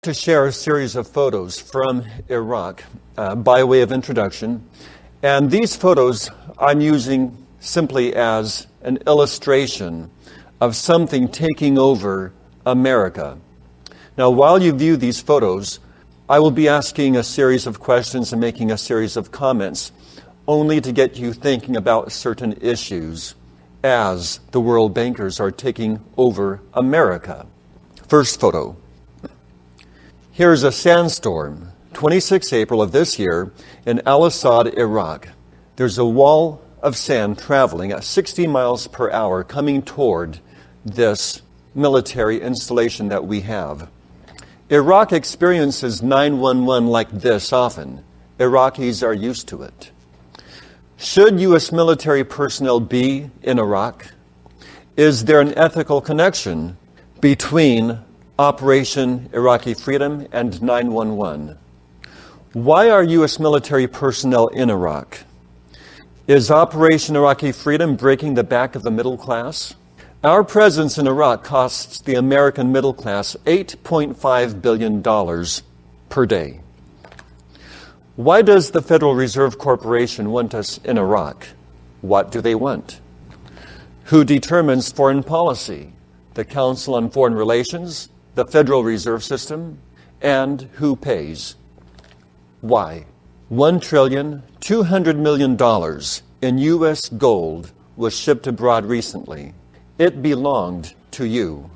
To share a series of photos from Iraq by way of introduction. And these photos I'm using simply as an illustration of something taking over America. Now, while you view these photos, I will be asking a series of questions and making a series of comments only to get you thinking about certain issues as the world bankers are taking over America. First photo. Here's a sandstorm, 26 April of this year in Al-Assad, Iraq. There's a wall of sand traveling at 60 miles per hour coming toward this military installation that we have. Iraq experiences 911 like this often. Iraqis are used to it. Should U.S. military personnel be in Iraq? Is there an ethical connection between Operation Iraqi Freedom and 911? Why are U.S. military personnel in Iraq? Is Operation Iraqi Freedom breaking the back of the middle class? Our presence in Iraq costs the American middle class $8.5 billion per day. Why does the Federal Reserve Corporation want us in Iraq? What do they want? Who determines foreign policy? The Council on Foreign Relations? The Federal Reserve System? And who pays? Why? $1.2 trillion in U.S. gold was shipped abroad recently. It belonged to you.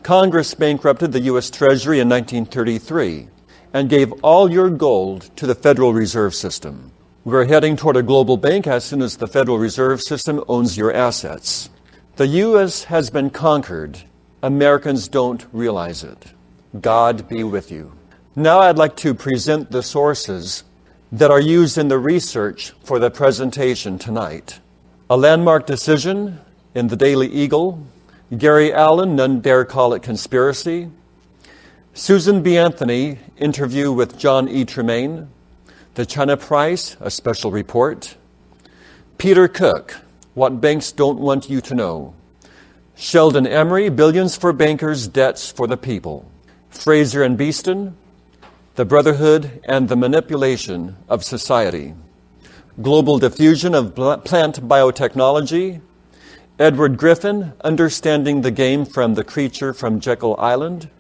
Congress bankrupted the U.S. Treasury in 1933 and gave all your gold to the Federal Reserve System. We're heading toward a global bank as soon as the Federal Reserve System owns your assets. The U.S. has been conquered. Americans don't realize it. God be with you. Now I'd like to present the sources that are used in the research for the presentation tonight. A landmark decision in the Daily Eagle. Gary Allen, None Dare Call It Conspiracy. Susan B. Anthony, interview with John E. Tremaine. The China Price, a special report. Peter Cook, What Banks Don't Want You to Know. Sheldon Emery, Billions for Bankers, Debts for the People. Fraser and Beeston, The Brotherhood and the Manipulation of Society. Global Diffusion of Plant Biotechnology. Edward Griffin, Understanding the Game from the Creature from Jekyll Island.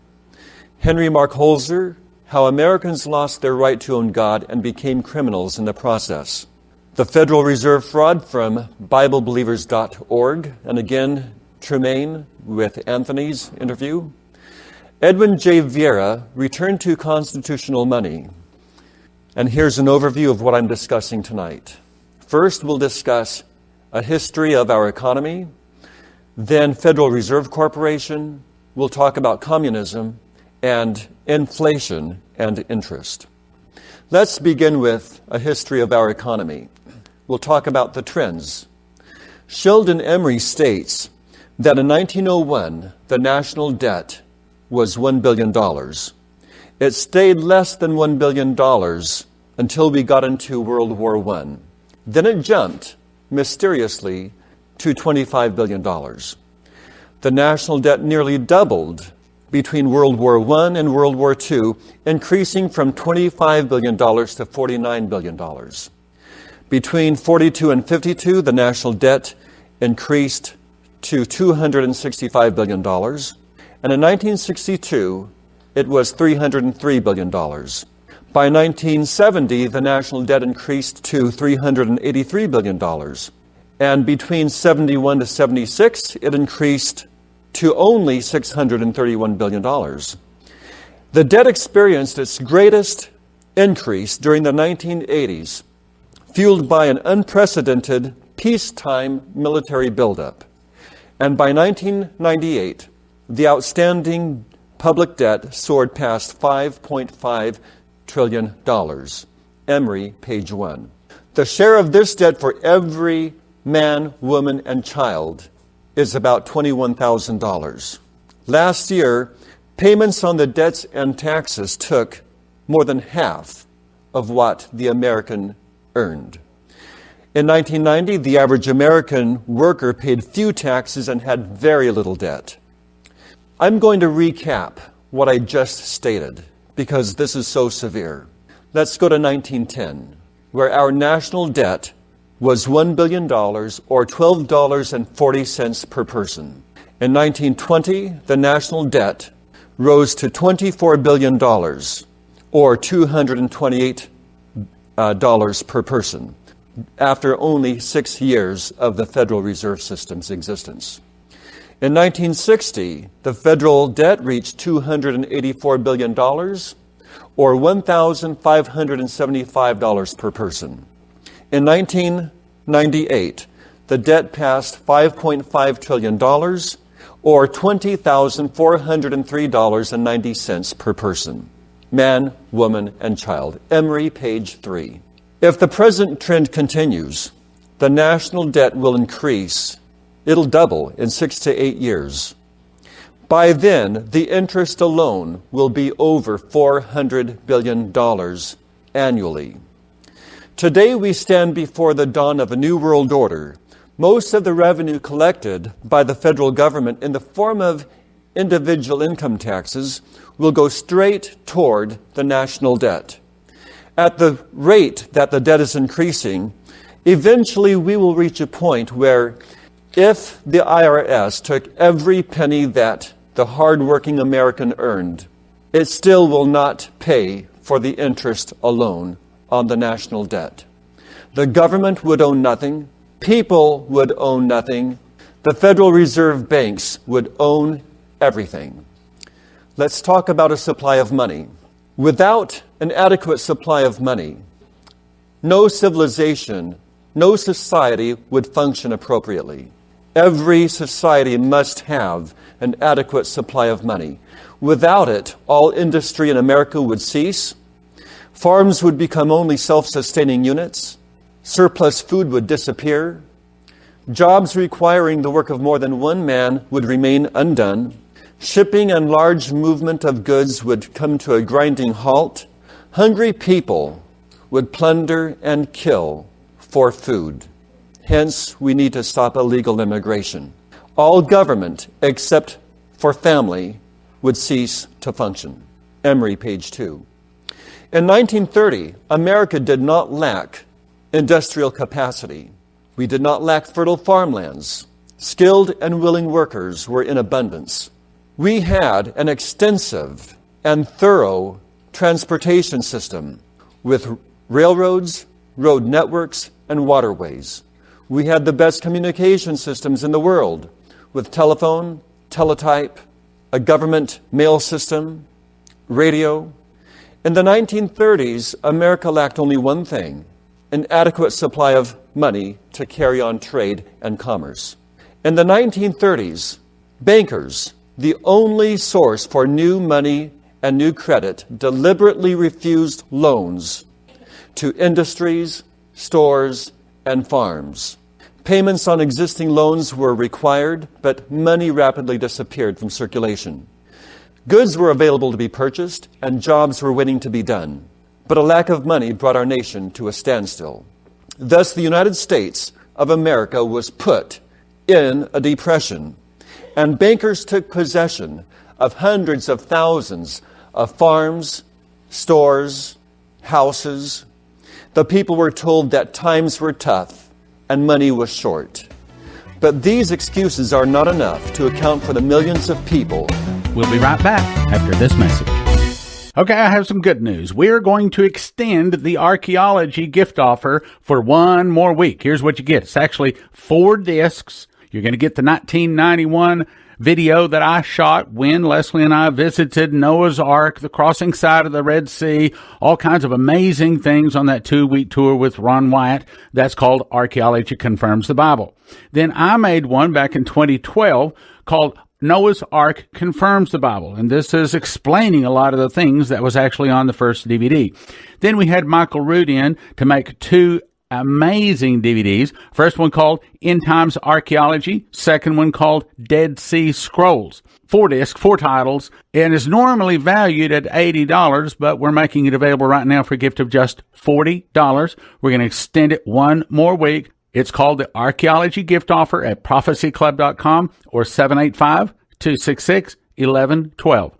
Henry Mark Holzer, How Americans Lost Their Right to Own God and Became Criminals in the Process. The Federal Reserve Fraud from BibleBelievers.org. And again, Tremaine with Anthony's interview. Edwin J. Vieira, Return to Constitutional Money. And here's an overview of what I'm discussing tonight. First, we'll discuss a history of our economy. Then Federal Reserve Corporation. We'll talk about communism and inflation and interest. Let's begin with a history of our economy. We'll talk about the trends. Sheldon Emery states that in 1901, the national debt was $1 billion. It stayed less than $1 billion until we got into World War I. Then it jumped, mysteriously, to $25 billion. The national debt nearly doubled between World War I and World War II, increasing from $25 billion to $49 billion. Between 42 and 52, the national debt increased to $265 billion. And in 1962, it was $303 billion. By 1970, the national debt increased to $383 billion. And between 71 to 76, it increased to only $631 billion. The debt experienced its greatest increase during the 1980s, fueled by an unprecedented peacetime military buildup. And by 1998, the outstanding public debt soared past $5.5 trillion. Emery, page 1. The share of this debt for every man, woman, and child is about $21,000. Last year, payments on the debts and taxes took more than half of what the American earned. In 1990, the average American worker paid few taxes and had very little debt. I'm going to recap what I just stated. because this is so severe. Let's go to 1910, where our national debt was $1 billion, or $12.40 per person. In 1920, the national debt rose to $24 billion, or $228 per person, after only 6 years of the Federal Reserve System's existence. In 1960, the federal debt reached $284 billion, or $1,575 per person. In 1998, the debt passed $5.5 trillion, or $20,403.90 per person. Man, woman, and child. Emory, page 3. If the present trend continues, the national debt will increase. It'll double in 6 to 8 years. By then, the interest alone will be over $400 billion annually. Today, we stand before the dawn of a new world order. Most of the revenue collected by the federal government in the form of individual income taxes will go straight toward the national debt. At the rate that the debt is increasing, eventually we will reach a point where if the IRS took every penny that the hardworking American earned, it still will not pay for the interest alone on the national debt. The government would own nothing. People would own nothing. The Federal Reserve banks would own everything. Let's talk about a supply of money. Without an adequate supply of money, no civilization, no society would function appropriately. Every society must have an adequate supply of money. Without it, all industry in America would cease. Farms would become only self-sustaining units. Surplus food would disappear. Jobs requiring the work of more than one man would remain undone. Shipping and large movement of goods would come to a grinding halt. Hungry people would plunder and kill for food. Hence, we need to stop illegal immigration. All government, except for family, would cease to function. Emory, page 2. In 1930, America did not lack industrial capacity. We did not lack fertile farmlands. Skilled and willing workers were in abundance. We had an extensive and thorough transportation system with railroads, road networks, and waterways. We had the best communication systems in the world with telephone, teletype, a government mail system, radio. In the 1930s, America lacked only one thing: an adequate supply of money to carry on trade and commerce. In the 1930s, bankers, the only source for new money and new credit, deliberately refused loans to industries, stores, and farms. Payments on existing loans were required, but money rapidly disappeared from circulation. Goods were available to be purchased, and jobs were waiting to be done. But a lack of money brought our nation to a standstill. Thus, the United States of America was put in a depression, and bankers took possession of hundreds of thousands of farms, stores, houses. The people were told that times were tough and money was short. But these excuses are not enough to account for the millions of people. We'll be right back after this message. Okay, I have some good news. We're going to extend the archaeology gift offer for one more week. Here's what you get. It's actually 4 discs. You're going to get the 1991 video that I shot when Leslie and I visited Noah's Ark, the crossing side of the Red Sea, all kinds of amazing things on that 2-week tour with Ron Wyatt. That's called Archaeology Confirms the Bible. Then I made one back in 2012 called Noah's Ark Confirms the Bible, and this is explaining a lot of the things that was actually on the first DVD. Then we had Michael Root in to make 2 amazing DVDs. First one called End Times Archaeology, second one called Dead Sea Scrolls. 4 discs, 4 titles, and is normally valued at $80, but we're making it available right now for a gift of just $40. We're going to extend it one more week. It's called the Archaeology Gift Offer at prophecyclub.com or 785-266-1112.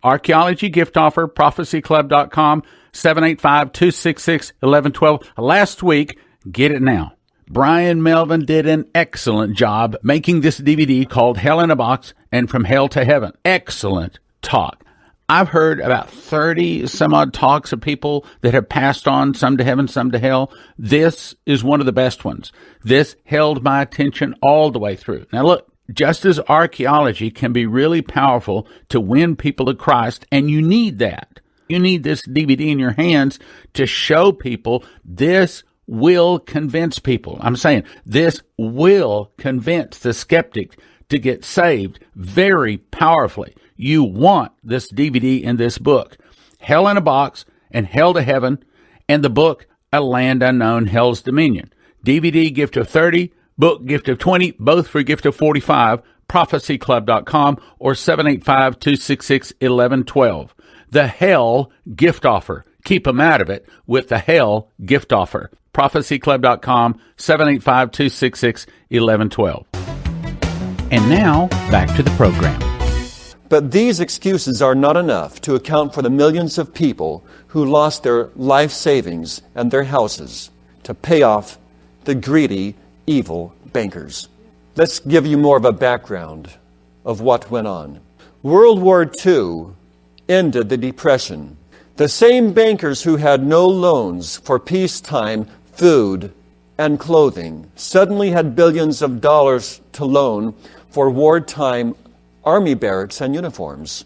Archaeology gift offer, prophecyclub.com, 785-266-1112. Last week, get it now. Brian Melvin did an excellent job making this DVD called Hell in a Box and From Hell to Heaven. Excellent talk. I've heard about 30 some odd talks of people that have passed on, some to heaven, some to hell. This is one of the best ones. This held my attention all the way through. Now look, just as archaeology can be really powerful to win people to Christ, and you need that. You need this DVD in your hands to show people this will convince people. I'm saying this will convince the skeptic to get saved very powerfully. You want this DVD and this book, Hell in a Box and Hell to Heaven, and the book, A Land Unknown, Hell's Dominion. DVD gift of 30, book gift of 20, both for a gift of 45, prophecyclub.com or 785-266-1112. The Hell gift offer. Keep them out of it with the Hell gift offer. prophecyclub.com, 785-266-1112. And now, back to the program. But these excuses are not enough to account for the millions of people who lost their life savings and their houses to pay off the greedy, evil bankers. Let's give you more of a background of what went on. World War II ended the Depression. The same bankers who had no loans for peacetime food and clothing suddenly had billions of dollars to loan for wartime army barracks and uniforms.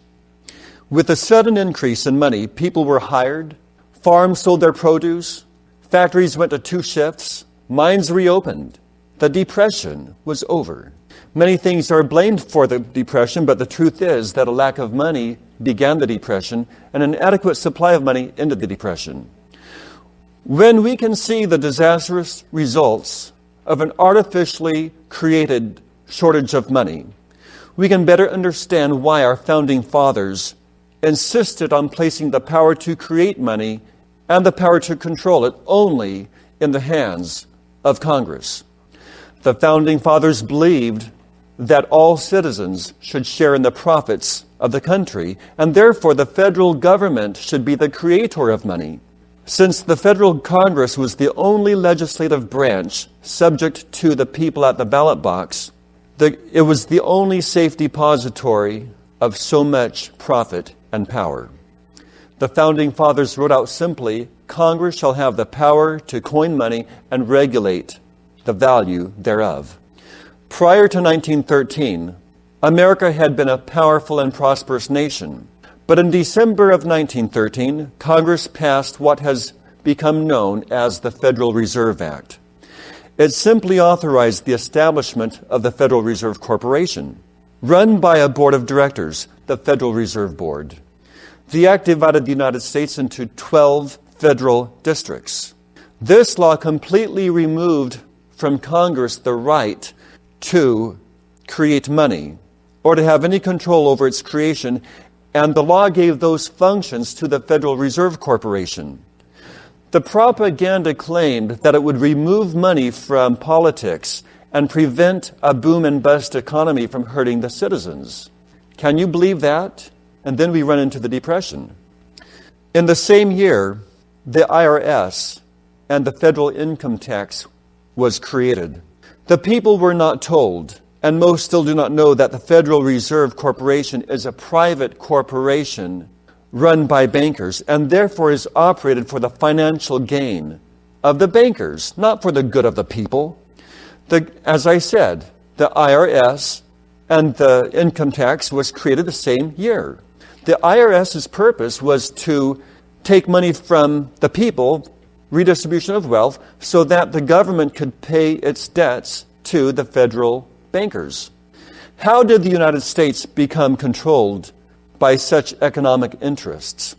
With a sudden increase in money, people were hired, farms sold their produce, factories went to 2 shifts, mines reopened. The Depression was over. Many things are blamed for the Depression, but the truth is that a lack of money began the Depression, and an inadequate supply of money ended the Depression. When we can see the disastrous results of an artificially created shortage of money, we can better understand why our founding fathers insisted on placing the power to create money and the power to control it only in the hands of Congress. The founding fathers believed that all citizens should share in the profits of the country, and therefore the federal government should be the creator of money. Since the federal Congress was the only legislative branch subject to the people at the ballot box, it was the only safe depository of so much profit and power. The founding fathers wrote out simply, Congress shall have the power to coin money and regulate the value thereof. Prior to 1913, America had been a powerful and prosperous nation. But in December of 1913, Congress passed what has become known as the Federal Reserve Act. It simply authorized the establishment of the Federal Reserve Corporation, run by a board of directors, the Federal Reserve Board. The act divided the United States into 12 federal districts. This law completely removed from Congress the right to create money or to have any control over its creation, and the law gave those functions to the Federal Reserve Corporation. The propaganda claimed that it would remove money from politics and prevent a boom and bust economy from hurting the citizens. Can you believe that? And then we run into the Depression. In the same year, the IRS and the federal income tax was created. The people were not told, and most still do not know, that the Federal Reserve Corporation is a private corporation run by bankers, and therefore is operated for the financial gain of the bankers, not for the good of the people. As I said, the IRS and the income tax was created the same year. The IRS's purpose was to take money from the people, redistribution of wealth, so that the government could pay its debts to the federal bankers. How did the United States become controlled by such economic interests?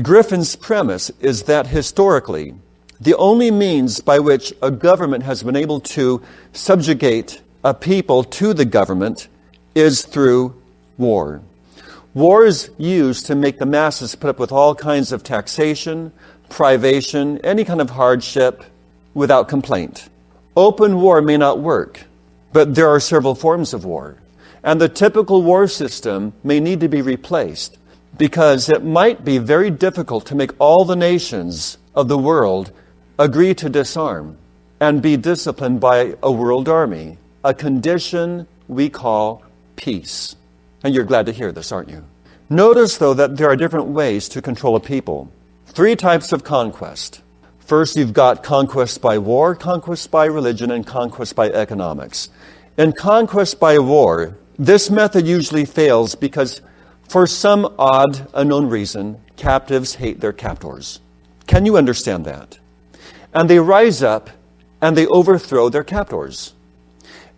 Griffin's premise is that historically, the only means by which a government has been able to subjugate a people to the government is through war. War is used to make the masses put up with all kinds of taxation, privation, any kind of hardship without complaint. Open war may not work, but there are several forms of war. And the typical war system may need to be replaced. because it might be very difficult to make all the nations of the world agree to disarm and be disciplined by a world army, a condition we call peace. And you're glad to hear this, aren't you? Notice, though, that there are different ways to control a people. 3 types of conquest. First, you've got conquest by war, conquest by religion, and conquest by economics. In conquest by war, this method usually fails because, for some odd, unknown reason, captives hate their captors. Can you understand that? And they rise up and they overthrow their captors.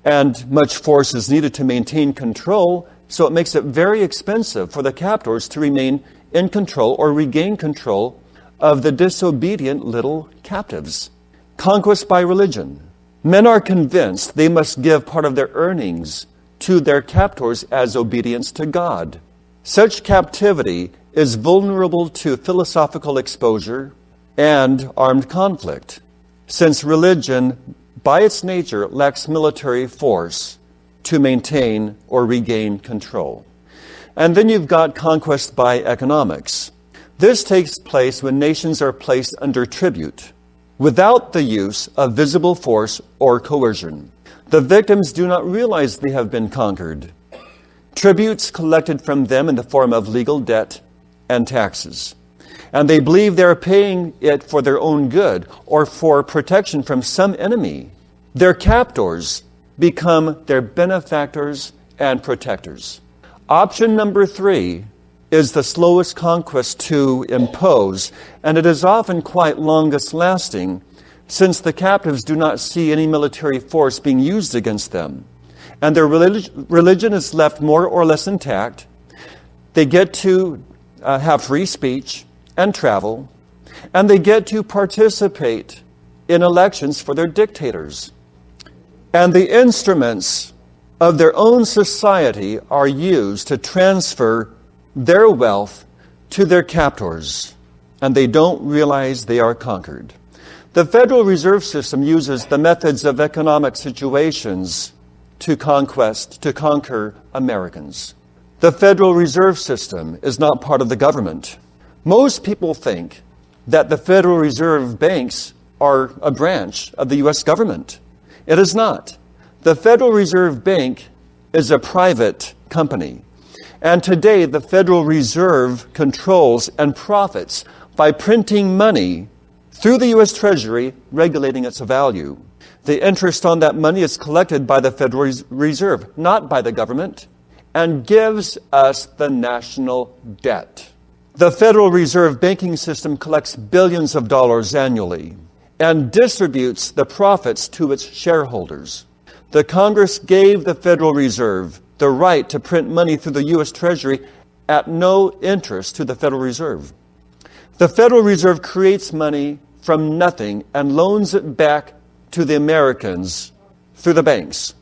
And much force is needed to maintain control, so it makes it very expensive for the captors to remain in control or regain control of the disobedient little captives. Conquest by religion. Men are convinced they must give part of their earnings to their captors as obedience to God. Such captivity is vulnerable to philosophical exposure and armed conflict, since religion, by its nature, lacks military force to maintain or regain control. And then you've got conquest by economics. This takes place when nations are placed under tribute, without the use of visible force or coercion. The victims do not realize they have been conquered. Tributes collected from them in the form of legal debt and taxes. And they believe they are paying it for their own good or for protection from some enemy. Their captors become their benefactors and protectors. Option number 3 is the slowest conquest to impose, and it is often quite longest lasting, since the captives do not see any military force being used against them, and their religion is left more or less intact. They get to have free speech and travel, and they get to participate in elections for their dictators. And the instruments of their own society are used to transfer their wealth to their captors, and they don't realize they are conquered. The Federal Reserve System uses the methods of economic situations to conquer Americans. The Federal Reserve System is not part of the government. Most people think that the Federal Reserve banks are a branch of the U.S. government. It is not. The Federal Reserve Bank is a private company. And today, the Federal Reserve controls and profits by printing money through the U.S. Treasury, regulating its value. The interest on that money is collected by the Federal Reserve, not by the government, and gives us the national debt. The Federal Reserve banking system collects billions of dollars annually and distributes the profits to its shareholders. The Congress gave the Federal Reserve the right to print money through the U.S. Treasury at no interest to the Federal Reserve. The Federal Reserve creates money from nothing and loans it back to the Americans through the banks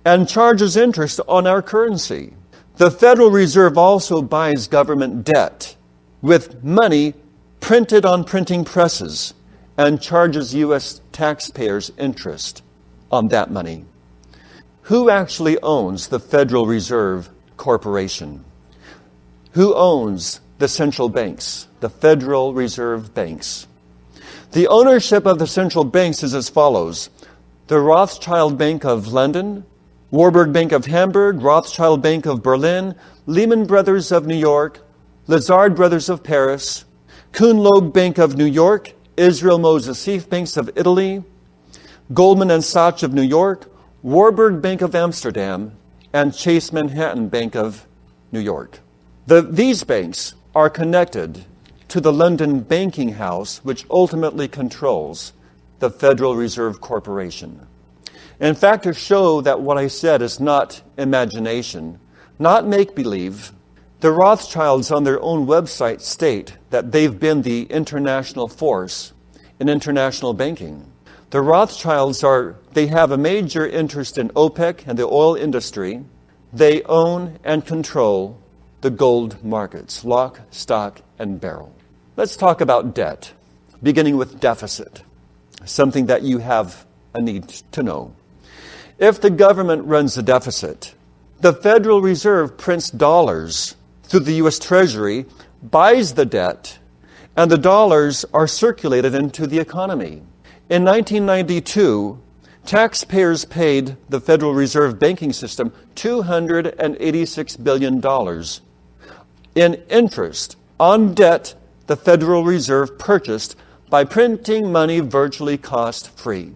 and charges interest on our currency. The Federal Reserve also buys government debt with money printed on printing presses and charges U.S. taxpayers interest on that money. Who actually owns the Federal Reserve Corporation? Who owns the central banks, the Federal Reserve banks? The ownership of the central banks is as follows: the Rothschild Bank of London, Warburg Bank of Hamburg, Rothschild Bank of Berlin, Lehman Brothers of New York, Lazard Brothers of Paris, Kuhn Loeb Bank of New York, Israel Mosesif Banks of Italy, Goldman and Sachs of New York, Warburg Bank of Amsterdam, and Chase Manhattan Bank of New York. These banks are connected to the London banking house, which ultimately controls the Federal Reserve Corporation. In fact, to show that what I said is not imagination, not make-believe, the Rothschilds on their own website state that they've been the international force in international banking. The Rothschilds they have a major interest in OPEC and the oil industry. They own and control the gold markets, lock, stock, and barrel. Let's talk about debt, beginning with deficit, something that you have a need to know. If the government runs a deficit, the Federal Reserve prints dollars through the U.S. Treasury buys the debt, and the dollars are circulated into the economy. In 1992, taxpayers paid the Federal Reserve banking system $286 billion in interest on debt the Federal Reserve purchased by printing money virtually cost-free.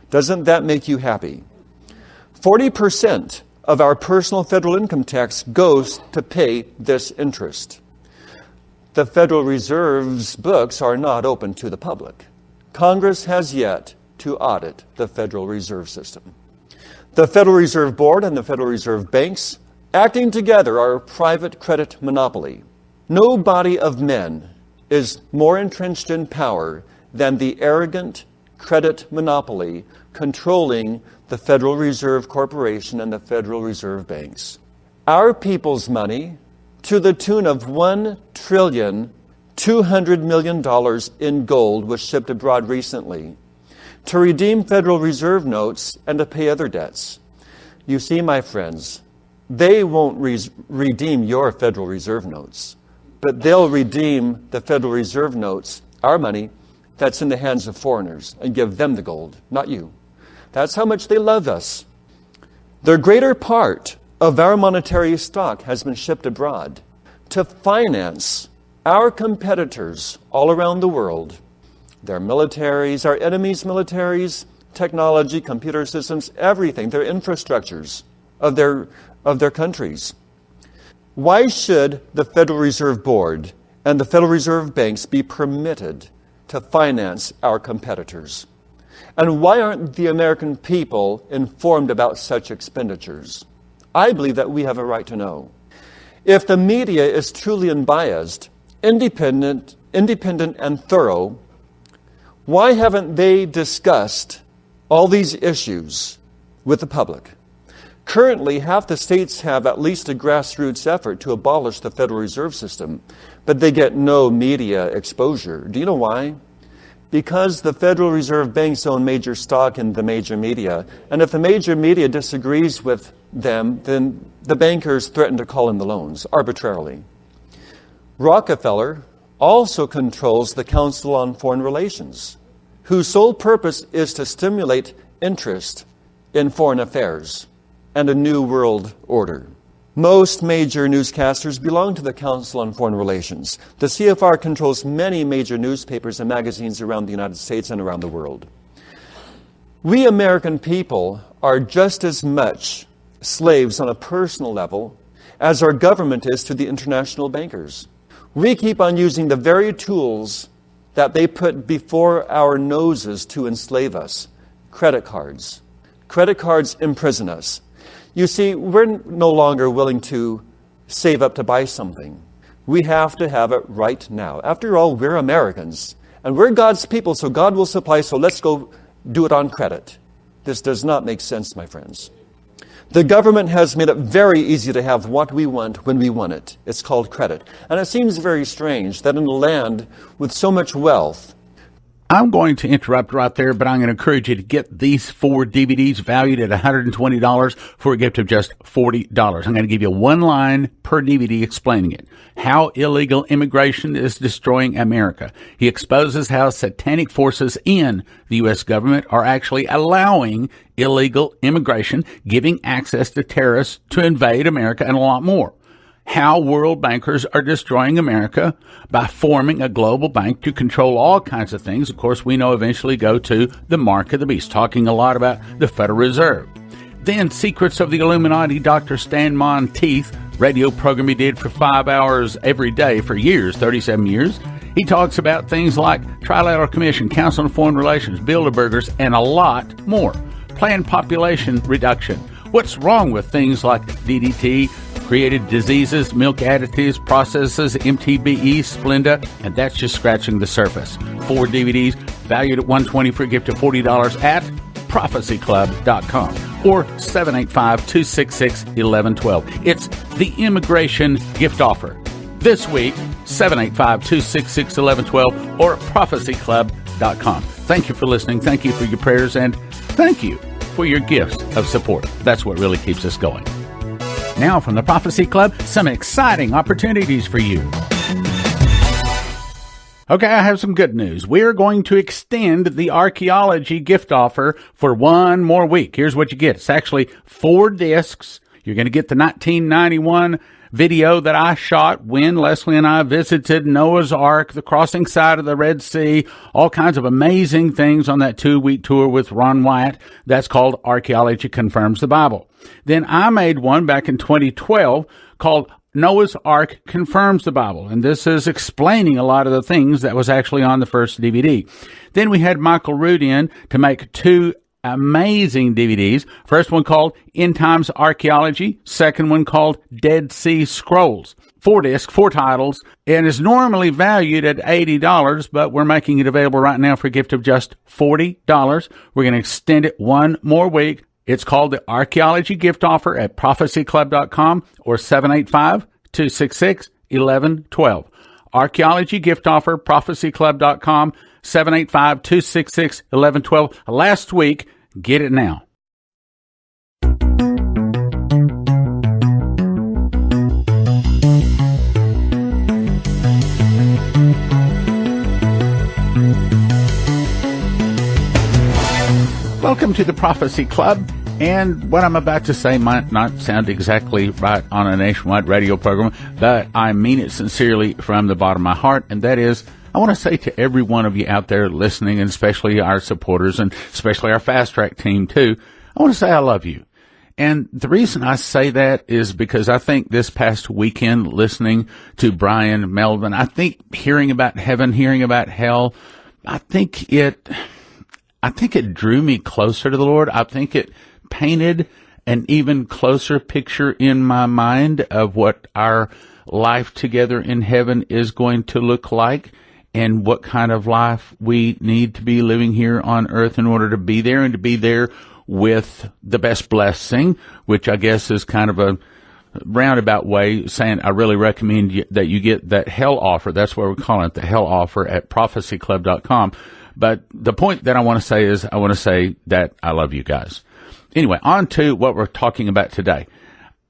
Doesn't that make you happy? 40% of our personal federal income tax goes to pay this interest. The Federal Reserve's books are not open to the public. Congress has yet to audit the Federal Reserve System. The Federal Reserve Board and the Federal Reserve banks, acting together, are a private credit monopoly. No body of men is more entrenched in power than the arrogant credit monopoly controlling the Federal Reserve Corporation and the Federal Reserve banks. Our people's money, to the tune of $1,200,000,000 in gold, was shipped abroad recently to redeem Federal Reserve notes and to pay other debts. You see, my friends, they won't redeem your Federal Reserve notes, but they'll redeem the Federal Reserve notes, our money, that's in the hands of foreigners, and give them the gold, not you. That's how much they love us. The greater part of our monetary stock has been shipped abroad to finance our competitors all around the world, their militaries, our enemies' militaries, technology, computer systems, everything, their infrastructures of their countries. Why should the Federal Reserve Board and the Federal Reserve banks be permitted to finance our competitors? And why aren't the American people informed about such expenditures? I believe that we have a right to know. If the media is truly unbiased, independent and thorough, why haven't they discussed all these issues with the public? Currently, half the states have at least a grassroots effort to abolish the Federal Reserve System, but they get no media exposure. Do you know why? Because the Federal Reserve banks own major stock in the major media, and if the major media disagrees with them, then the bankers threaten to call in the loans arbitrarily. Rockefeller also controls the Council on Foreign Relations, whose sole purpose is to stimulate interest in foreign affairs and a new world order. Most major newscasters belong to the Council on Foreign Relations. The CFR controls many major newspapers and magazines around the United States and around the world. We American people are just as much slaves on a personal level as our government is to the international bankers. We keep on using the very tools that they put before our noses to enslave us. Credit cards. Credit cards imprison us. You see, we're no longer willing to save up to buy something. We have to have it right now. After all, we're Americans, and we're God's people, so God will supply, so let's go do it on credit. This does not make sense, my friends. The government has made it very easy to have what we want when we want it. It's called credit. And it seems very strange that in a land with so much wealth, I'm going to interrupt right there, but I'm going to encourage you to get these 4 DVDs valued at $120 for a gift of just $40. I'm going to give you one line per DVD explaining it. How illegal immigration is destroying America. He exposes how satanic forces in the U.S. government are actually allowing illegal immigration, giving access to terrorists to invade America, and a lot more. How world bankers are destroying America by forming a global bank to control all kinds of things. Of course, we know eventually go to the mark of the beast, talking a lot about the Federal Reserve. Then Secrets of the Illuminati, Dr. Stan Monteith, radio program he did for 5 hours every day for years, 37 years. He talks about things like Trilateral Commission, Council on Foreign Relations, Bilderbergers, and a lot more. Planned population reduction. What's wrong with things like DDT, created diseases, milk additives, processes, MTBE, Splenda, and that's just scratching the surface. 4 DVDs valued at $120 for a gift of $40 at prophecyclub.com or 785-266-1112. It's the immigration gift offer. This week, 785-266-1112 or prophecyclub.com. Thank you for listening. Thank you for your prayers, and thank you for your gifts of support. That's what really keeps us going. Now from the Prophecy Club, some exciting opportunities for you. Okay, I have some good news. We're going to extend the archaeology gift offer for one more week. Here's what you get. It's actually 4 discs. You're going to get the 1991 video that I shot when Leslie and I visited Noah's Ark, the crossing side of the Red Sea, all kinds of amazing things on that 2-week tour with Ron Wyatt. That's called Archaeology Confirms the Bible. Then I made one back in 2012 called Noah's Ark Confirms the Bible, and this is explaining a lot of the things that was actually on the first DVD. Then we had Michael Root in to make 2 amazing DVDs. First one called End Times Archaeology, second one called Dead Sea Scrolls. 4 discs, 4 titles, and is normally valued at $80, but we're making it available right now for a gift of just $40. We're going to extend it one more week. It's called the Archaeology Gift Offer at prophecyclub.com or 785-266-1112. Archaeology Gift Offer, prophecyclub.com, 785-266-1112. Last week, get it now. Welcome to the Prophecy Club, and what I'm about to say might not sound exactly right on a nationwide radio program, but I mean it sincerely from the bottom of my heart, and that is, I want to say to every one of you out there listening, and especially our supporters, and especially our Fast Track team too, I want to say I love you. And the reason I say that is because I think this past weekend, listening to Brian Melvin, I think hearing about heaven, hearing about hell, I think it drew me closer to the Lord. I think it painted an even closer picture in my mind of what our life together in heaven is going to look like and what kind of life we need to be living here on earth in order to be there, and to be there with the best blessing, which I guess is kind of a roundabout way saying I really recommend that you get that hell offer. That's what we're calling it, the hell offer at prophecyclub.com. But the point that I want to say is I want to say that I love you guys. Anyway, on to what we're talking about today.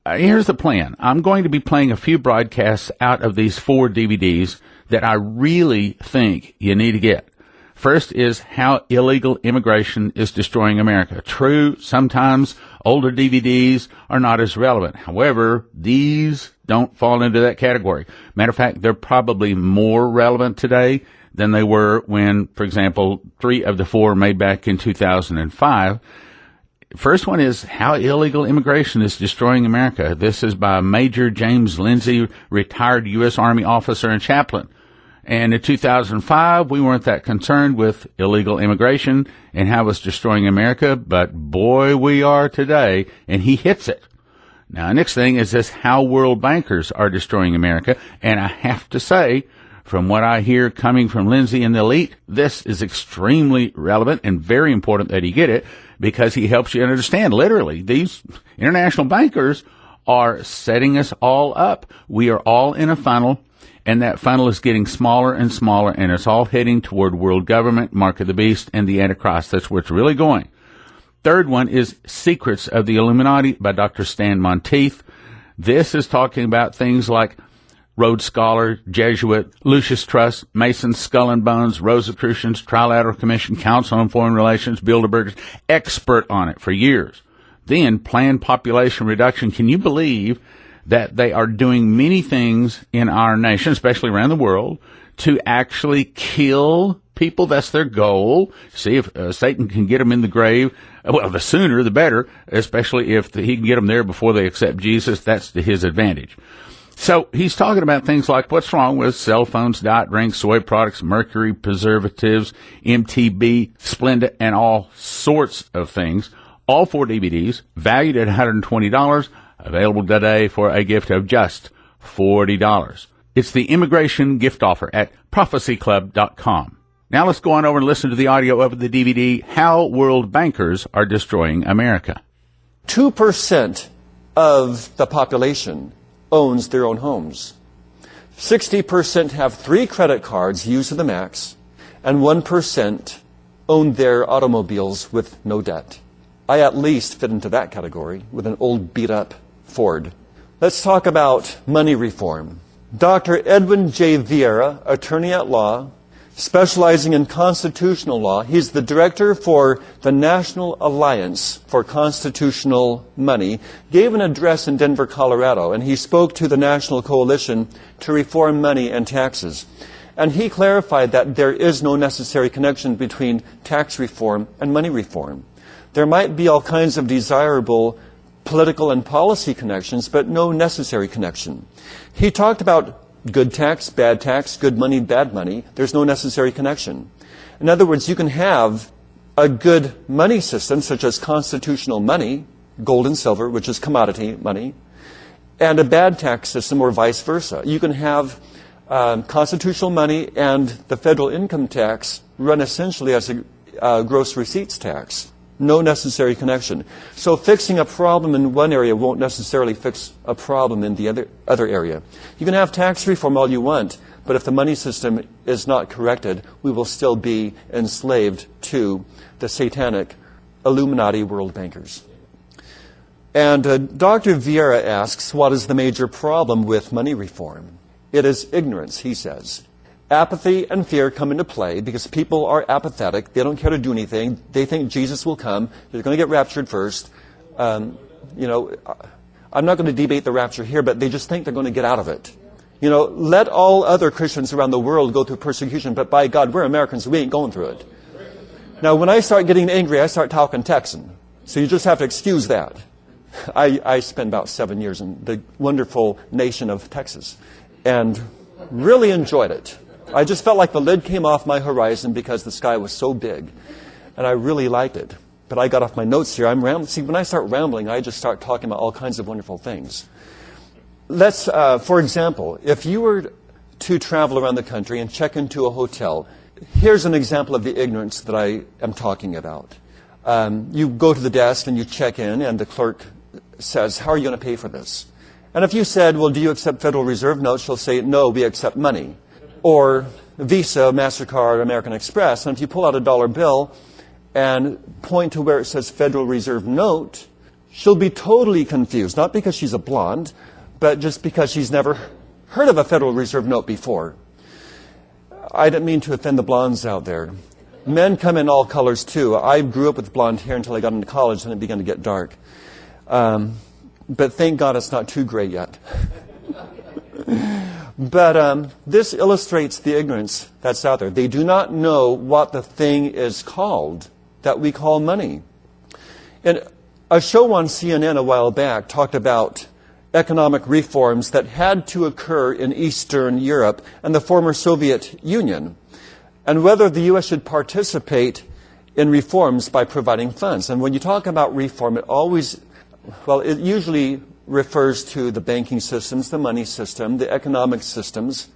Here's the plan. I'm going to be playing a few broadcasts out of these 4 DVDs that I really think you need to get. First is How Illegal Immigration is Destroying America. True, sometimes older DVDs are not as relevant. However, these don't fall into that category. Matter of fact, they're probably more relevant today than they were when, for example, 3 of the 4 made back in 2005. First one is How Illegal Immigration is Destroying America. This is by Major James Lindsay, retired U.S. Army officer and chaplain. And in 2005, we weren't that concerned with illegal immigration and how it's destroying America, but boy, we are today, and he hits it. Now, next thing is this How World Bankers are Destroying America, and I have to say, from what I hear coming from Lindsay and the elite, this is extremely relevant and very important that he get it, because he helps you understand, literally, these international bankers are setting us all up. We are all in a funnel, and that funnel is getting smaller and smaller, and it's all heading toward world government, mark of the beast, and the Antichrist. That's where it's really going. Third one is Secrets of the Illuminati by Dr. Stan Monteith. This is talking about things like Rhodes Scholar, Jesuit, Lucius Trust, Masons, Skull and Bones, Rosicrucians, Trilateral Commission, Council on Foreign Relations, Bilderbergers, expert on it for years. Then planned population reduction. Can you believe that they are doing many things in our nation, especially around the world, to actually kill people? That's their goal. See if Satan can get them in the grave. Well, the sooner the better, especially if he can get them there before they accept Jesus. That's to his advantage. So he's talking about things like what's wrong with cell phones, diet drinks, soy products, mercury, preservatives, MTB, Splenda, and all sorts of things. All 4 DVDs, valued at $120, available today for a gift of just $40. It's the Immigration Gift Offer at prophecyclub.com. Now let's go on over and listen to the audio of the DVD, How World Bankers Are Destroying America. 2% of the population owns their own homes. 60% have 3 credit cards used to the max, and 1% own their automobiles with no debt. I at least fit into that category with an old beat-up Ford. Let's talk about money reform. Dr. Edwin J. Vieira, attorney at law, specializing in constitutional law. He's the director for the National Alliance for Constitutional Money, gave an address in Denver, Colorado, and he spoke to the National Coalition to Reform Money and Taxes. And he clarified that there is no necessary connection between tax reform and money reform. There might be all kinds of desirable political and policy connections, but no necessary connection. He talked about good tax, good money, bad money. There's no necessary connection. In other words, you can have a good money system, such as constitutional money, gold and silver, which is commodity money, and a bad tax system, or vice versa. You can have constitutional money and the federal income tax run essentially as a gross receipts tax. No necessary connection. So fixing a problem in one area won't necessarily fix a problem in the other area. You can have tax reform all you want, but if the money system is not corrected, we will still be enslaved to the satanic Illuminati world bankers. And Dr. Vieira asks, what is the major problem with money reform? It is ignorance, he says. Apathy and fear come into play because people are apathetic. They don't care to do anything. They think Jesus will come. They're going to get raptured first. I'm not going to debate the rapture here, but they just think they're going to get out of it. Let all other Christians around the world go through persecution, but by God, we're Americans, we ain't going through it. Now, when I start getting angry, I start talking Texan. So you just have to excuse that. I spent about 7 years in the wonderful nation of Texas and really enjoyed it. I just felt like the lid came off my horizon because the sky was so big. And I really liked it. But I got off my notes here. I'm rambling. See, when I start rambling, I just start talking about all kinds of wonderful things. Let's, for example, if you were to travel around the country and check into a hotel, here's an example of the ignorance that I am talking about. You go to the desk and you check in, and the clerk says, how are you going to pay for this? And if you said, well, do you accept Federal Reserve notes? She'll say, no, we accept money. Or Visa, MasterCard, American Express. And if you pull out a dollar bill and point to where it says Federal Reserve note, she'll be totally confused. Not because she's a blonde, but just because she's never heard of a Federal Reserve note before. I didn't mean to offend the blondes out there. Men come in all colors too. I grew up with blonde hair until I got into college, and it began to get dark. But thank God it's not too gray yet. But this illustrates the ignorance that's out there. They do not know what the thing is called that we call money. And a show on CNN a while back talked about economic reforms that had to occur in Eastern Europe and the former Soviet Union, and whether the U.S. should participate in reforms by providing funds. And when you talk about reform, it usually refers to the banking systems, the money system, the economic systems.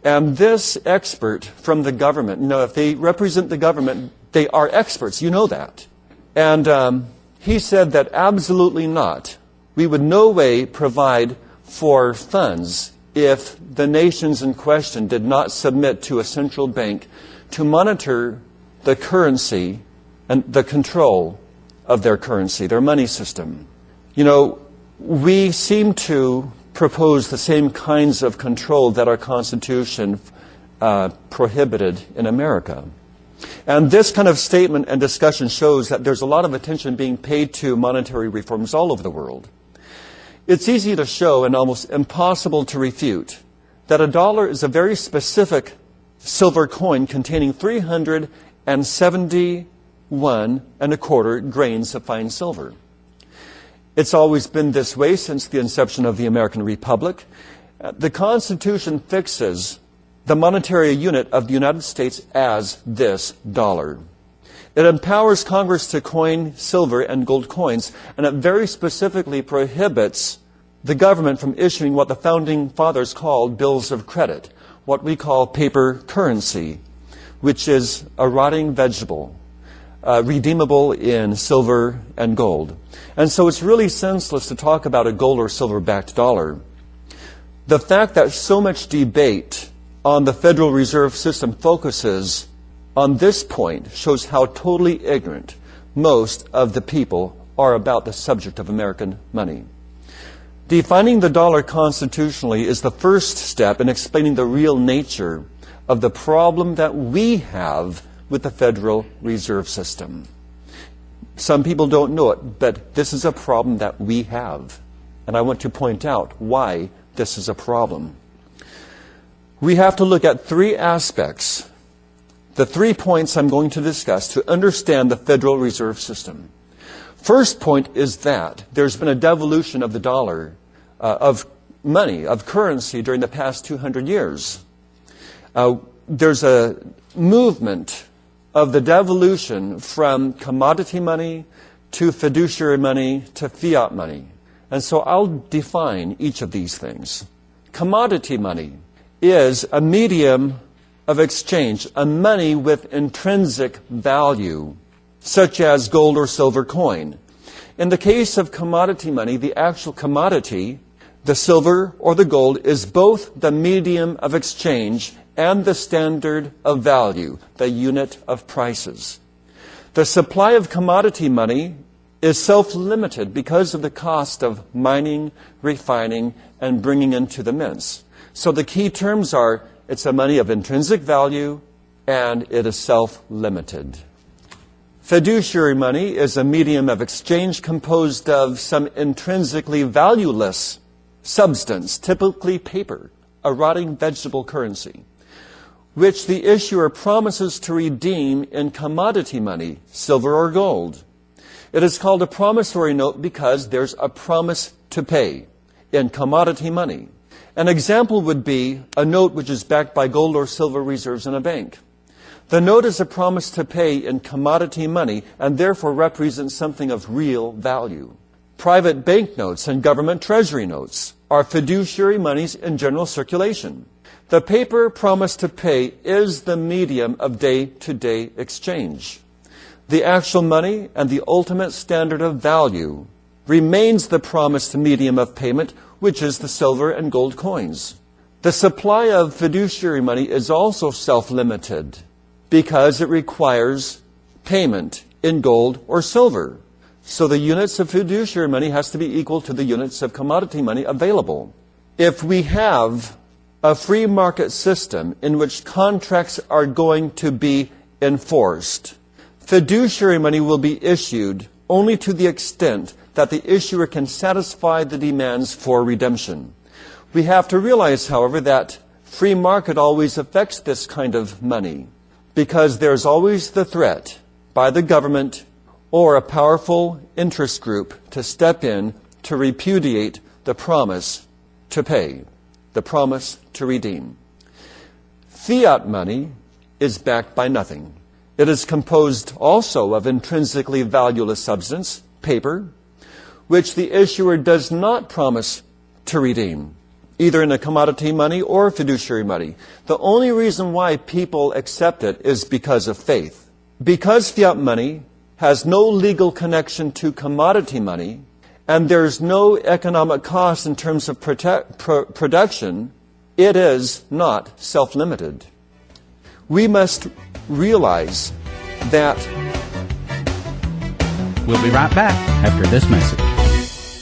And this expert from the government, if they represent the government, they are experts. You know that. And he said that absolutely not. We would no way provide for funds if the nations in question did not submit to a central bank to monitor the currency and the control of their currency, their money system. We seem to propose the same kinds of control that our Constitution prohibited in America. And this kind of statement and discussion shows that there's a lot of attention being paid to monetary reforms all over the world. It's easy to show and almost impossible to refute that $1 is a very specific silver coin containing 371¼ grains of fine silver. It's always been this way since the inception of the American Republic. The Constitution fixes the monetary unit of the United States as this dollar. It empowers Congress to coin silver and gold coins, and it very specifically prohibits the government from issuing what the Founding Fathers called bills of credit, what we call paper currency, which is a rotting vegetable, redeemable in silver and gold. And so it's really senseless to talk about a gold or silver-backed dollar. The fact that so much debate on the Federal Reserve System focuses on this point shows how totally ignorant most of the people are about the subject of American money. Defining the dollar constitutionally is the first step in explaining the real nature of the problem that we have with the Federal Reserve System. Some people don't know it, but this is a problem that we have. And I want to point out why this is a problem. We have to look at three aspects, the 3 points I'm going to discuss to understand the Federal Reserve System. First point is that there's been a devolution of the dollar, of money, of currency during the past 200 years. There's a movement of the devolution from commodity money to fiduciary money to fiat money. And so I'll define each of these things. Commodity money is a medium of exchange, a money with intrinsic value, such as gold or silver coin. In the case of commodity money, the actual commodity, the silver or the gold, is both the medium of exchange and the standard of value, the unit of prices. The supply of commodity money is self-limited because of the cost of mining, refining, and bringing into the mints. So the key terms are, it's a money of intrinsic value and it is self-limited. Fiduciary money is a medium of exchange composed of some intrinsically valueless substance, typically paper, a rotting vegetable currency, which the issuer promises to redeem in commodity money, silver or gold. It is called a promissory note because there's a promise to pay in commodity money. An example would be a note which is backed by gold or silver reserves in a bank. The note is a promise to pay in commodity money and therefore represents something of real value. Private banknotes and government treasury notes are fiduciary monies in general circulation. The paper promise to pay is the medium of day-to-day exchange. The actual money and the ultimate standard of value remains the promised medium of payment, which is the silver and gold coins. The supply of fiduciary money is also self-limited because it requires payment in gold or silver. So the units of fiduciary money has to be equal to the units of commodity money available. If we have a free market system in which contracts are going to be enforced, fiduciary money will be issued only to the extent that the issuer can satisfy the demands for redemption. We have to realize, however, that free market always affects this kind of money because there's always the threat by the government or a powerful interest group to step in to repudiate the promise to pay, the promise to redeem. Fiat money is backed by nothing. It is composed also of intrinsically valueless substance, paper, which the issuer does not promise to redeem, either in a commodity money or fiduciary money. The only reason why people accept it is because of faith. Because fiat money has no legal connection to commodity money, and there's no economic cost in terms of production, it is not self-limited. We must realize that... We'll be right back after this message.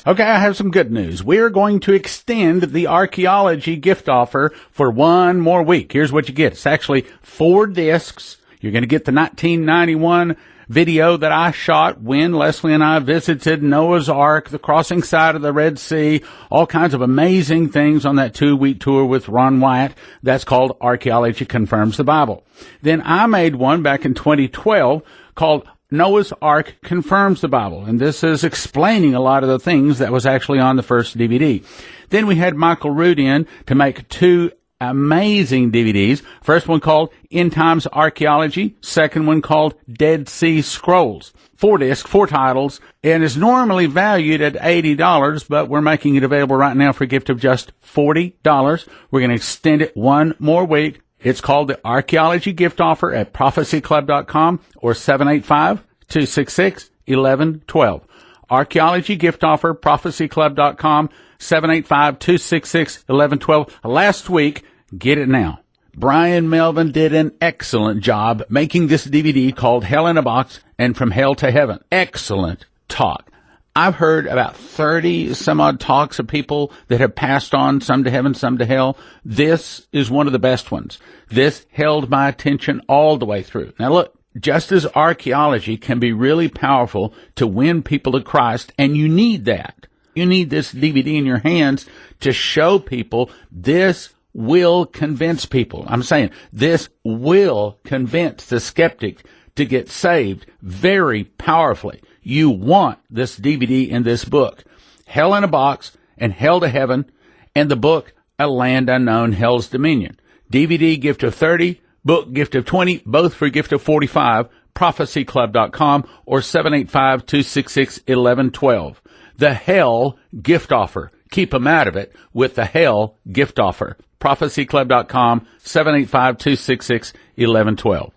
Okay, I have some good news. We're going to extend the archaeology gift offer for one more week. Here's what you get. It's actually 4 discs. You're going to get the 1991 video that I shot when Leslie and I visited Noah's Ark, the crossing side of the Red Sea, all kinds of amazing things on that 2-week tour with Ron Wyatt. That's called Archaeology Confirms the Bible. Then I made one back in 2012 called Noah's Ark Confirms the Bible, and this is explaining a lot of the things that was actually on the first DVD. Then we had Michael Root in to make 2 amazing DVDs. First one called End Times Archaeology, second one called Dead Sea Scrolls. 4 discs, 4 titles, and is normally valued at $80, but we're making it available right now for a gift of just $40. We're going to extend it one more week. It's called the Archaeology Gift Offer at prophecyclub.com or 785-266-1112. Archaeology Gift Offer, prophecyclub.com, 785-266-1112. Last week, get it now. Brian Melvin did an excellent job making this DVD called Hell in a Box and From Hell to Heaven. Excellent talk. I've heard about 30 some odd talks of people that have passed on, some to heaven, some to hell. This is one of the best ones. This held my attention all the way through. Now look, just as archaeology can be really powerful to win people to Christ, and you need that. You need this DVD in your hands to show people this will convince people. I'm saying this will convince the skeptic to get saved very powerfully. You want this DVD and this book, Hell in a Box and Hell to Heaven, and the book, A Land Unknown, Hell's Dominion. DVD gift of 30, book gift of 20, both for a gift of 45, prophecyclub.com or 785-266-1112. The Hell gift offer. Keep them out of it with the Hell gift offer. prophecyclub.com, 785-266-1112.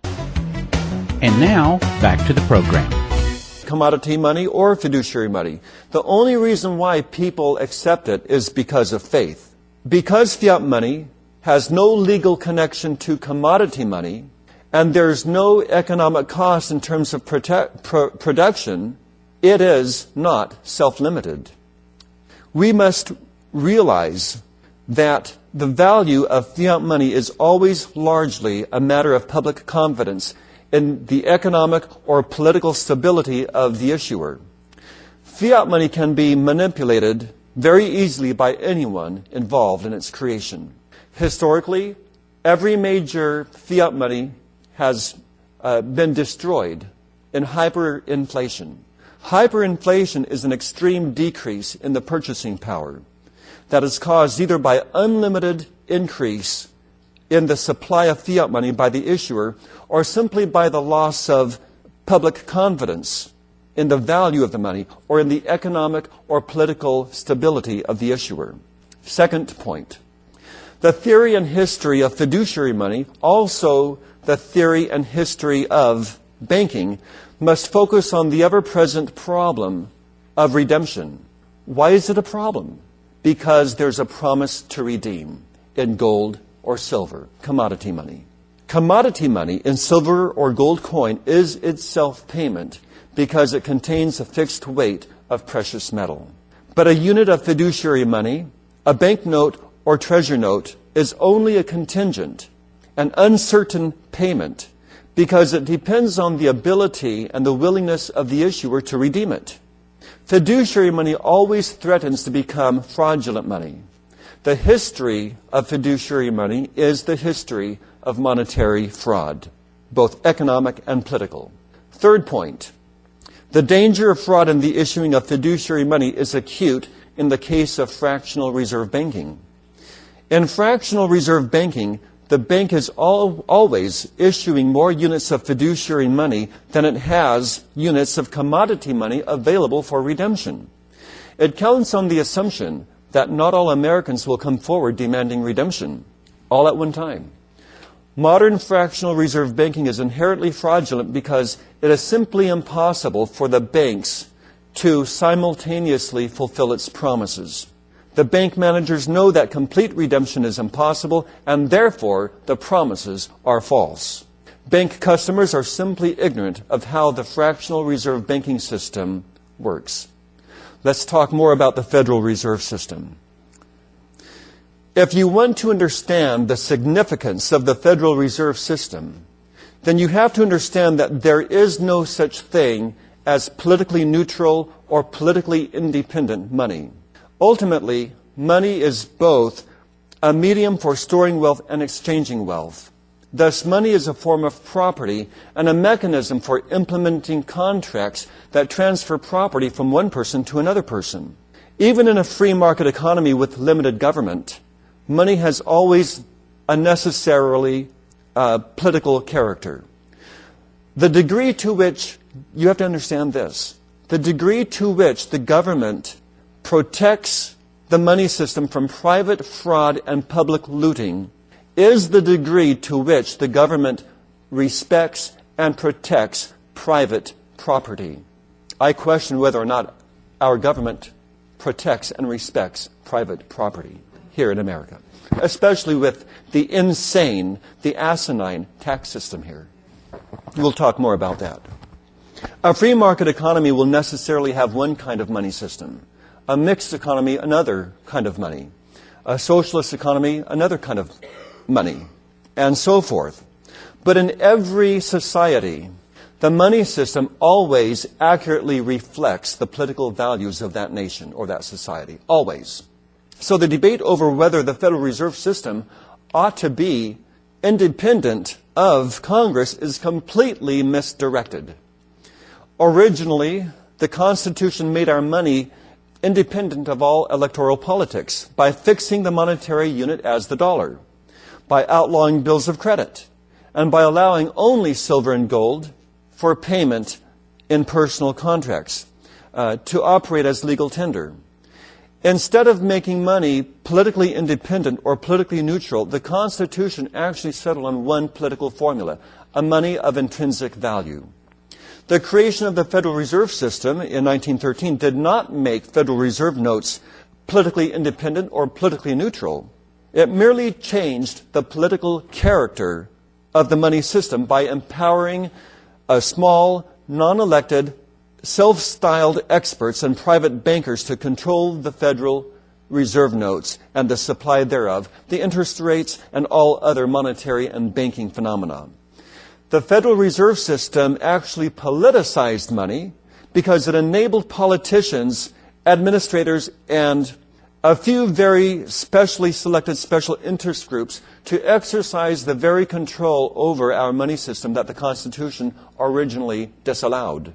And now, back to the program. Commodity money or fiduciary money. The only reason why people accept it is because of faith. Because fiat money has no legal connection to commodity money, and there's no economic cost in terms of production, it is not self-limited. We must realize that the value of fiat money is always largely a matter of public confidence in the economic or political stability of the issuer. Fiat money can be manipulated very easily by anyone involved in its creation. Historically, every major fiat money has been destroyed in hyperinflation. Hyperinflation is an extreme decrease in the purchasing power that is caused either by unlimited increase in the supply of fiat money by the issuer, or simply by the loss of public confidence in the value of the money or in the economic or political stability of the issuer. Second point, the theory and history of fiduciary money, also the theory and history of banking, must focus on the ever-present problem of redemption. Why is it a problem? Because there's a promise to redeem in gold or silver, commodity money. Commodity money in silver or gold coin is itself payment because it contains a fixed weight of precious metal. But a unit of fiduciary money, a banknote or treasure note, is only a contingent, an uncertain payment, because it depends on the ability and the willingness of the issuer to redeem it. Fiduciary money always threatens to become fraudulent money. The history of fiduciary money is the history of monetary fraud, both economic and political. Third point, the danger of fraud in the issuing of fiduciary money is acute in the case of fractional reserve banking. In fractional reserve banking, the bank is always issuing more units of fiduciary money than it has units of commodity money available for redemption. It counts on the assumption that not all Americans will come forward demanding redemption, all at one time. Modern fractional reserve banking is inherently fraudulent because it is simply impossible for the banks to simultaneously fulfill its promises. The bank managers know that complete redemption is impossible, and therefore the promises are false. Bank customers are simply ignorant of how the fractional reserve banking system works. Let's talk more about the Federal Reserve System. If you want to understand the significance of the Federal Reserve System, then you have to understand that there is no such thing as politically neutral or politically independent money. Ultimately, money is both a medium for storing wealth and exchanging wealth. Thus, money is a form of property and a mechanism for implementing contracts that transfer property from one person to another person. Even in a free market economy with limited government, money has always a necessarily political character. The degree to which, you have to understand this, the degree to which the government protects the money system from private fraud and public looting is the degree to which the government respects and protects private property. I question whether or not our government protects and respects private property here in America, especially with the insane, the asinine tax system here. We'll talk more about that. A free market economy will necessarily have one kind of money system. A mixed economy, another kind of money. A socialist economy, another kind of money, and so forth. But in every society, the money system always accurately reflects the political values of that nation or that society. Always. So the debate over whether the Federal Reserve System ought to be independent of Congress is completely misdirected. Originally, the Constitution made our money independent of all electoral politics by fixing the monetary unit as the dollar, by outlawing bills of credit, and by allowing only silver and gold for payment in personal contracts to operate as legal tender. Instead of making money politically independent or politically neutral, the Constitution actually settled on one political formula, a money of intrinsic value. The creation of the Federal Reserve System in 1913 did not make Federal Reserve notes politically independent or politically neutral. It merely changed the political character of the money system by empowering a small, non-elected, self-styled experts and private bankers to control the Federal Reserve notes and the supply thereof, the interest rates, and all other monetary and banking phenomena. The Federal Reserve System actually politicized money because it enabled politicians, administrators, and a few very specially selected special interest groups to exercise the very control over our money system that the Constitution originally disallowed.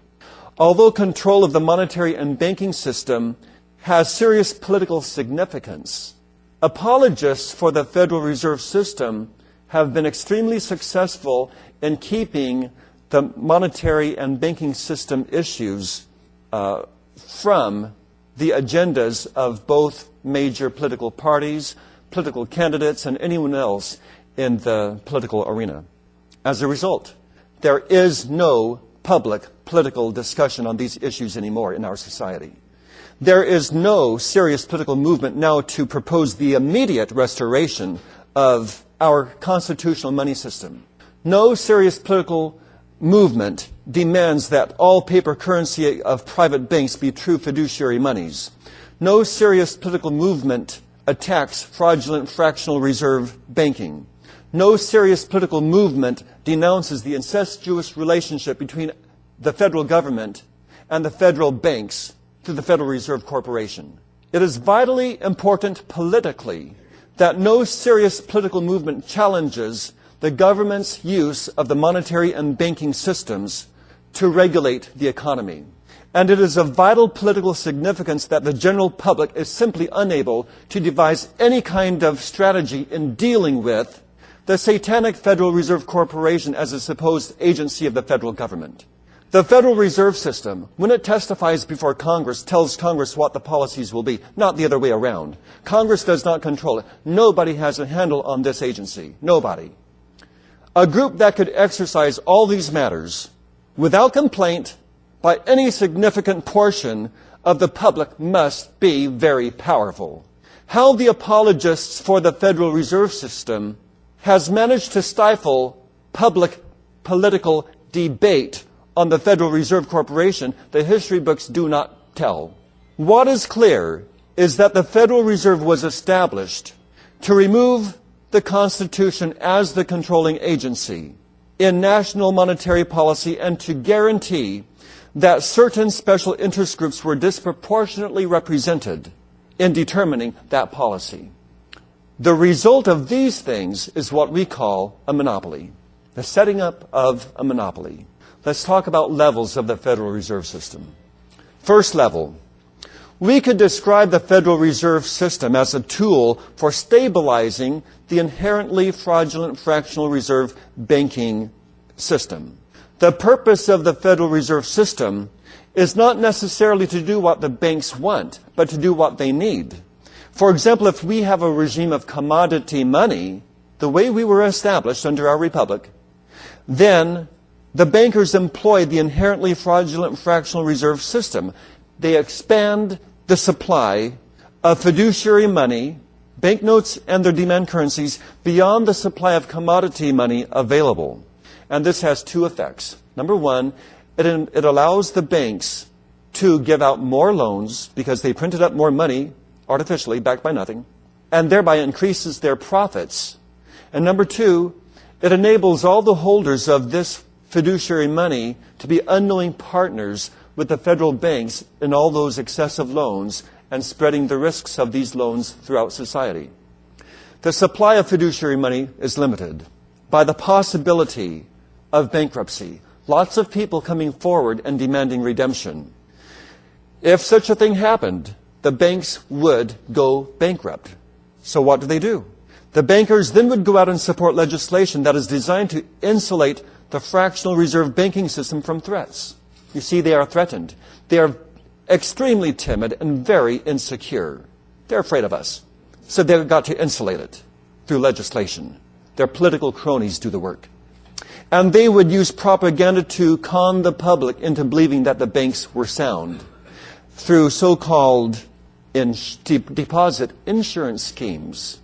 Although control of the monetary and banking system has serious political significance, apologists for the Federal Reserve System have been extremely successful in keeping the monetary and banking system issues from the agendas of both major political parties, political candidates, and anyone else in the political arena. As a result, there is no public political discussion on these issues anymore in our society. There is no serious political movement now to propose the immediate restoration of our constitutional money system. No serious political movement demands that all paper currency of private banks be true fiduciary monies. No serious political movement attacks fraudulent fractional reserve banking. No serious political movement denounces the incestuous relationship between the federal government and the federal banks through the Federal Reserve Corporation. It is vitally important politically that no serious political movement challenges the government's use of the monetary and banking systems to regulate the economy. And it is of vital political significance that the general public is simply unable to devise any kind of strategy in dealing with the satanic Federal Reserve Corporation as a supposed agency of the federal government. The Federal Reserve System, when it testifies before Congress, tells Congress what the policies will be, not the other way around. Congress does not control it. Nobody has a handle on this agency. Nobody. A group that could exercise all these matters without complaint by any significant portion of the public must be very powerful. How the apologists for the Federal Reserve System has managed to stifle public political debate on the Federal Reserve Corporation, the history books do not tell. What is clear is that the Federal Reserve was established to remove the Constitution as the controlling agency in national monetary policy and to guarantee that certain special interest groups were disproportionately represented in determining that policy. The result of these things is what we call a monopoly, the setting up of a monopoly. Let's talk about levels of the Federal Reserve System. First level, we could describe the Federal Reserve System as a tool for stabilizing the inherently fraudulent fractional reserve banking system. The purpose of the Federal Reserve System is not necessarily to do what the banks want, but to do what they need. For example, if we have a regime of commodity money, the way we were established under our republic, then the bankers employ the inherently fraudulent fractional reserve system. They expand the supply of fiduciary money, banknotes and their demand currencies beyond the supply of commodity money available. And this has two effects. Number one, It allows the banks to give out more loans because they printed up more money artificially, backed by nothing, and thereby increases their profits. And number two, it enables all the holders of this fiduciary money to be unknowing partners with the federal banks in all those excessive loans and spreading the risks of these loans throughout society. The supply of fiduciary money is limited by the possibility of bankruptcy. Lots of people coming forward and demanding redemption. If such a thing happened, the banks would go bankrupt. So what do? The bankers then would go out and support legislation that is designed to insulate the fractional reserve banking system from threats. You see, they are threatened. They are extremely timid and very insecure. They're afraid of us. So they've got to insulate it through legislation. Their political cronies do the work. And they would use propaganda to con the public into believing that the banks were sound through so-called deposit insurance schemes.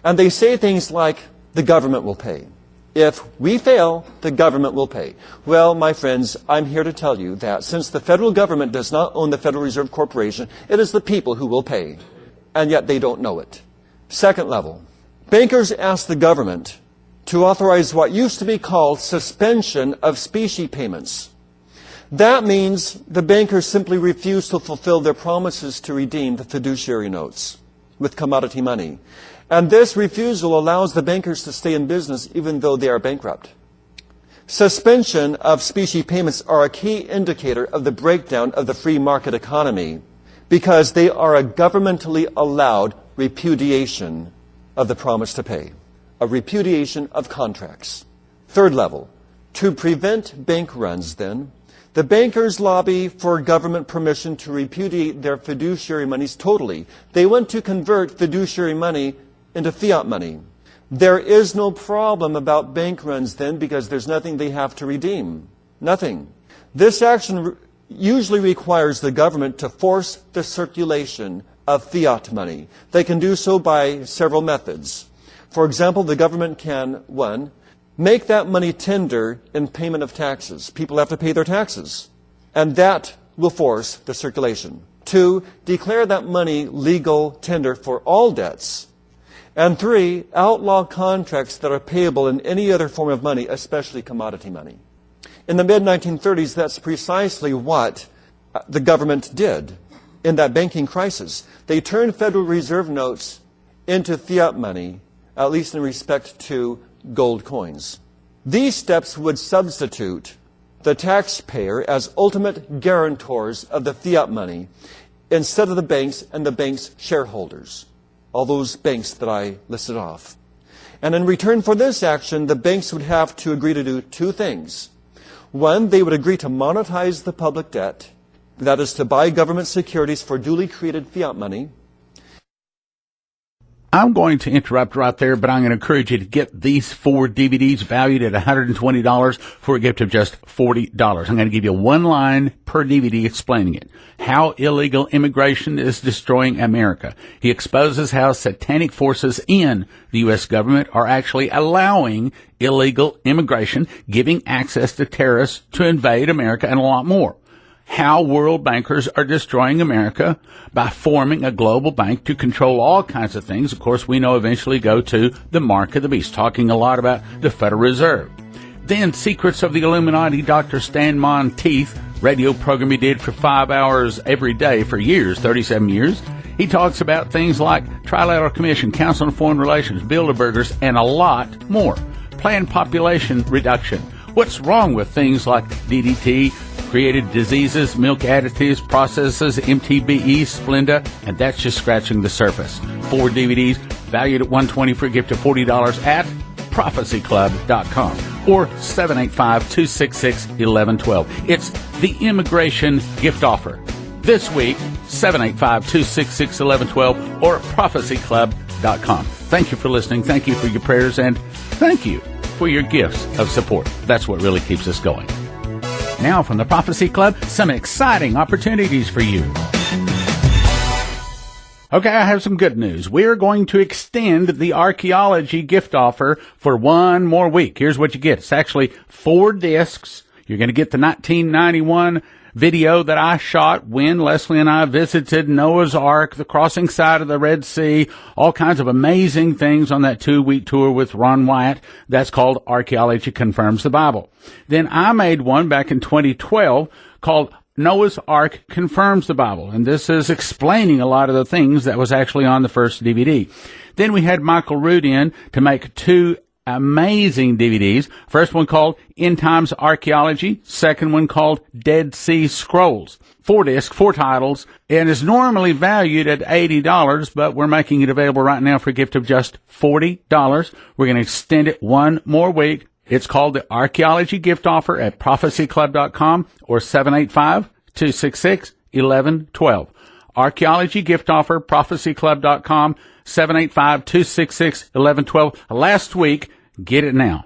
And they say things like, the government will pay. If we fail, the government will pay. Well, my friends, I'm here to tell you that since the federal government does not own the Federal Reserve Corporation, it is the people who will pay. And yet they don't know it. Second level, bankers ask the government to authorize what used to be called suspension of specie payments. That means the bankers simply refuse to fulfill their promises to redeem the fiduciary notes with commodity money. And this refusal allows the bankers to stay in business even though they are bankrupt. Suspension of specie payments are a key indicator of the breakdown of the free market economy because they are a governmentally allowed repudiation of the promise to pay, a repudiation of contracts. Third level, to prevent bank runs then, the bankers lobby for government permission to repudiate their fiduciary monies totally. They want to convert fiduciary money into fiat money. There is no problem about bank runs then because there's nothing they have to redeem. Nothing. This action usually requires the government to force the circulation of fiat money. They can do so by several methods. For example, the government can, one, make that money tender in payment of taxes. People have to pay their taxes. And that will force the circulation. Two, declare that money legal tender for all debts. And three, outlaw contracts that are payable in any other form of money, especially commodity money. In the mid-1930s, that's precisely what the government did in that banking crisis. They turned Federal Reserve notes into fiat money, at least in respect to gold coins. These steps would substitute the taxpayer as ultimate guarantors of the fiat money instead of the banks and the bank's shareholders, all those banks that I listed off. And in return for this action, the banks would have to agree to do two things. One, they would agree to monetize the public debt, that is to buy government securities for duly created fiat money. I'm going to interrupt right there, but I'm going to encourage you to get these 4 DVDs valued at $120 for a gift of just $40. I'm going to give you one line per DVD explaining it. How illegal immigration is destroying America. He exposes how satanic forces in the U.S. government are actually allowing illegal immigration, giving access to terrorists to invade America, and a lot more. How world bankers are destroying America by forming a global bank to control all kinds of things. Of course, we know eventually go to the mark of the beast, talking a lot about the Federal Reserve. Then Secrets of the Illuminati, Dr. Stan Monteith, radio program he did for 5 hours every day for years, 37 years. He talks about things like Trilateral Commission, Council on Foreign Relations, Bilderbergers, and a lot more. Planned population reduction. What's wrong with things like DDT, created diseases, milk additives, processes, MTBE, Splenda, and that's just scratching the surface. 4 DVDs valued at $120 for a gift of $40 at prophecyclub.com or 785-266-1112. It's the immigration gift offer. This week, 785-266-1112 or prophecyclub.com. Thank you for listening. Thank you for your prayers, and thank you for your gifts of support. That's what really keeps us going. Now from the Prophecy Club, some exciting opportunities for you. Okay, I have some good news. We're going to extend the archaeology gift offer for one more week. Here's what you get. It's actually 4 discs. You're going to get the 1991 video that I shot when Leslie and I visited Noah's Ark, the crossing side of the Red Sea, all kinds of amazing things on that 2-week tour with Ron Wyatt. That's called Archaeology Confirms the Bible. Then I made one back in 2012 called Noah's Ark Confirms the Bible, and this is explaining a lot of the things that was actually on the first DVD. Then we had Michael Root in to make 2 amazing DVDs. First one called End Times Archaeology. Second one called Dead Sea Scrolls. 4 discs, 4 titles, and is normally valued at $80, but we're making it available right now for a gift of just $40. We're going to extend it 1 more week. It's called the Archaeology Gift Offer at prophecyclub.com or 785-266-1112. Archaeology Gift Offer, prophecyclub.com, 785-266-1112. Last week, get it now.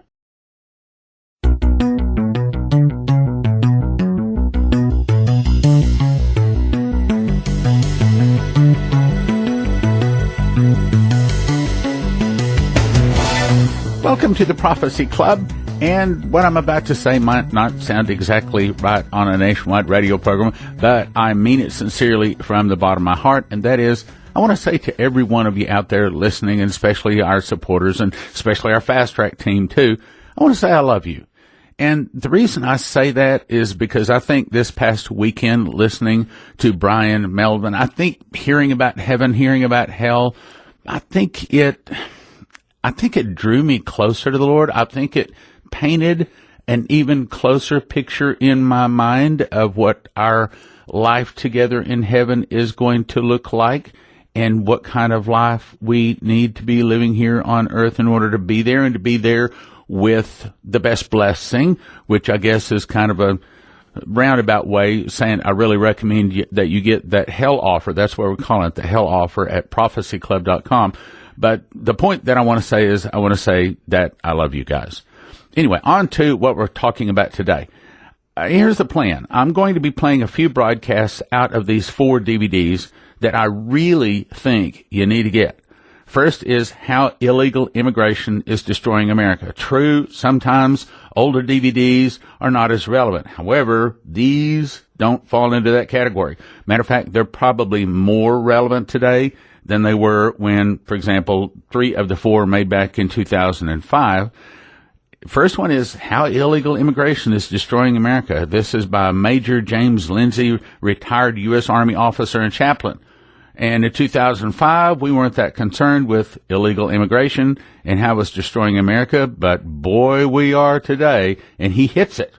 Welcome to the Prophecy Club, and what I'm about to say might not sound exactly right on a nationwide radio program, but I mean it sincerely from the bottom of my heart, and that is, I want to say to every one of you out there listening, and especially our supporters, and especially our Fast Track team too, I want to say I love you. And the reason I say that is because I think this past weekend, listening to Brian Melvin, I think hearing about heaven, hearing about hell, I think it drew me closer to the Lord. I think it painted an even closer picture in my mind of what our life together in heaven is going to look like and what kind of life we need to be living here on earth in order to be there, and to be there with the best blessing, which I guess is kind of a roundabout way saying I really recommend that you get that hell offer. That's what we're calling it, the hell offer at prophecyclub.com. But the point that I want to say is I want to say that I love you guys. Anyway, on to what we're talking about today. Here's the plan. I'm going to be playing a few broadcasts out of these 4 DVDs that I really think you need to get. First is How Illegal Immigration is Destroying America. True, sometimes older DVDs are not as relevant. However, these don't fall into that category. Matter of fact, they're probably more relevant today than they were when, for example, 3 of the 4 made back in 2005. First one is How Illegal Immigration is Destroying America. This is by Major James Lindsay, retired U.S. Army officer and chaplain. And in 2005, we weren't that concerned with illegal immigration and how it was destroying America, but boy, we are today, and he hits it.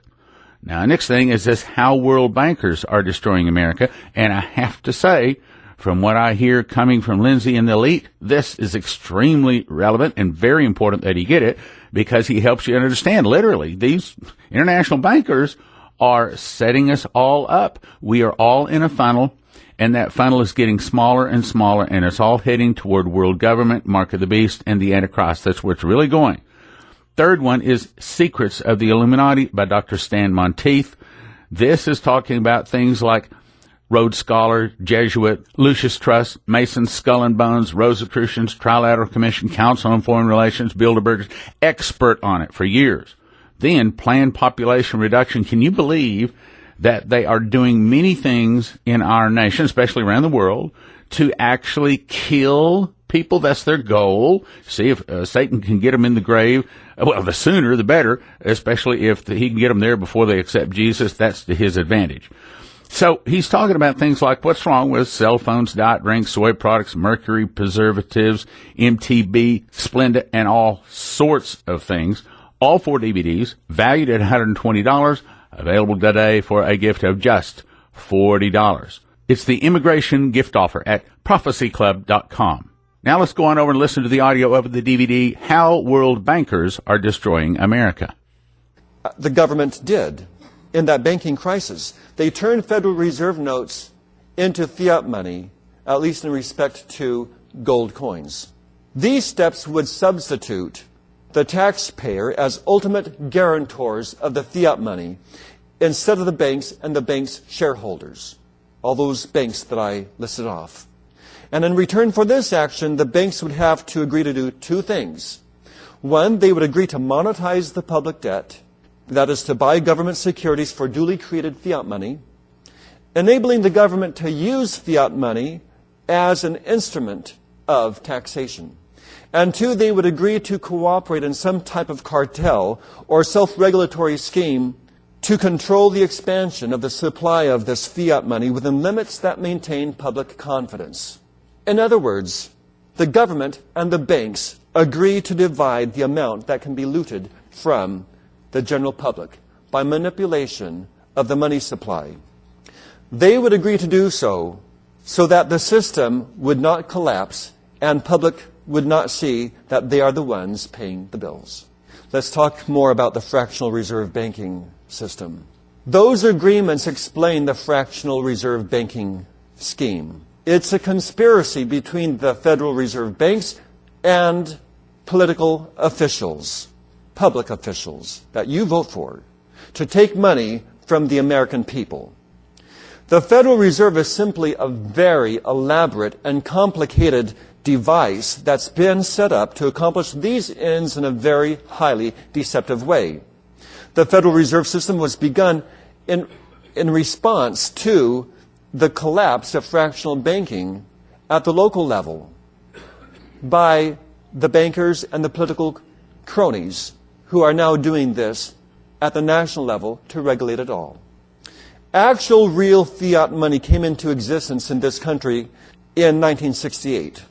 Now, next thing is this How World Bankers are Destroying America, and I have to say, from what I hear coming from Lindsay and the elite, this is extremely relevant and very important that he get it, because he helps you understand, literally, these international bankers are setting us all up. We are all in a funnel, and that funnel is getting smaller and smaller, and it's all heading toward world government, mark of the beast, and the Antichrist. That's where it's really going. Third one is Secrets of the Illuminati by Dr. Stan Monteith. This is talking about things like Rhodes Scholar, Jesuit, Lucius Trust, Masons, Skull and Bones, Rosicrucians, Trilateral Commission, Council on Foreign Relations, Bilderbergers, expert on it for years. Then planned population reduction. Can you believe that they are doing many things in our nation, especially around the world, to actually kill people? That's their goal. See if Satan can get them in the grave. Well, the sooner the better, especially if he can get them there before they accept Jesus. That's to his advantage. So he's talking about things like what's wrong with cell phones, diet drinks, soy products, mercury preservatives, MTB, Splenda, and all sorts of things. All 4 DVDs, valued at $120, available today for a gift of just $40. It's the Immigration Gift Offer at prophecyclub.com. Now let's go on over and listen to the audio of the DVD, How World Bankers Are Destroying America. The government did. In that banking crisis, they turned Federal Reserve notes into fiat money, at least in respect to gold coins. These steps would substitute the taxpayer as ultimate guarantors of the fiat money instead of the banks and the bank's shareholders, all those banks that I listed off. And in return for this action, the banks would have to agree to do 2 things. One, they would agree to monetize the public debt, that is to buy government securities for duly created fiat money, enabling the government to use fiat money as an instrument of taxation. And two, they would agree to cooperate in some type of cartel or self-regulatory scheme to control the expansion of the supply of this fiat money within limits that maintain public confidence. In other words, the government and the banks agree to divide the amount that can be looted from the general public by manipulation of the money supply. They would agree to do so that the system would not collapse and public would not see that they are the ones paying the bills. Let's talk more about the fractional reserve banking system. Those agreements explain the fractional reserve banking scheme. It's a conspiracy between the Federal Reserve banks and political officials, public officials that you vote for, to take money from the American people. The Federal Reserve is simply a very elaborate and complicated device that's been set up to accomplish these ends in a very highly deceptive way. The Federal Reserve System was begun in response to the collapse of fractional banking at the local level by the bankers and the political cronies who are now doing this at the national level to regulate it all. Actual real fiat money came into existence in this country in 1968.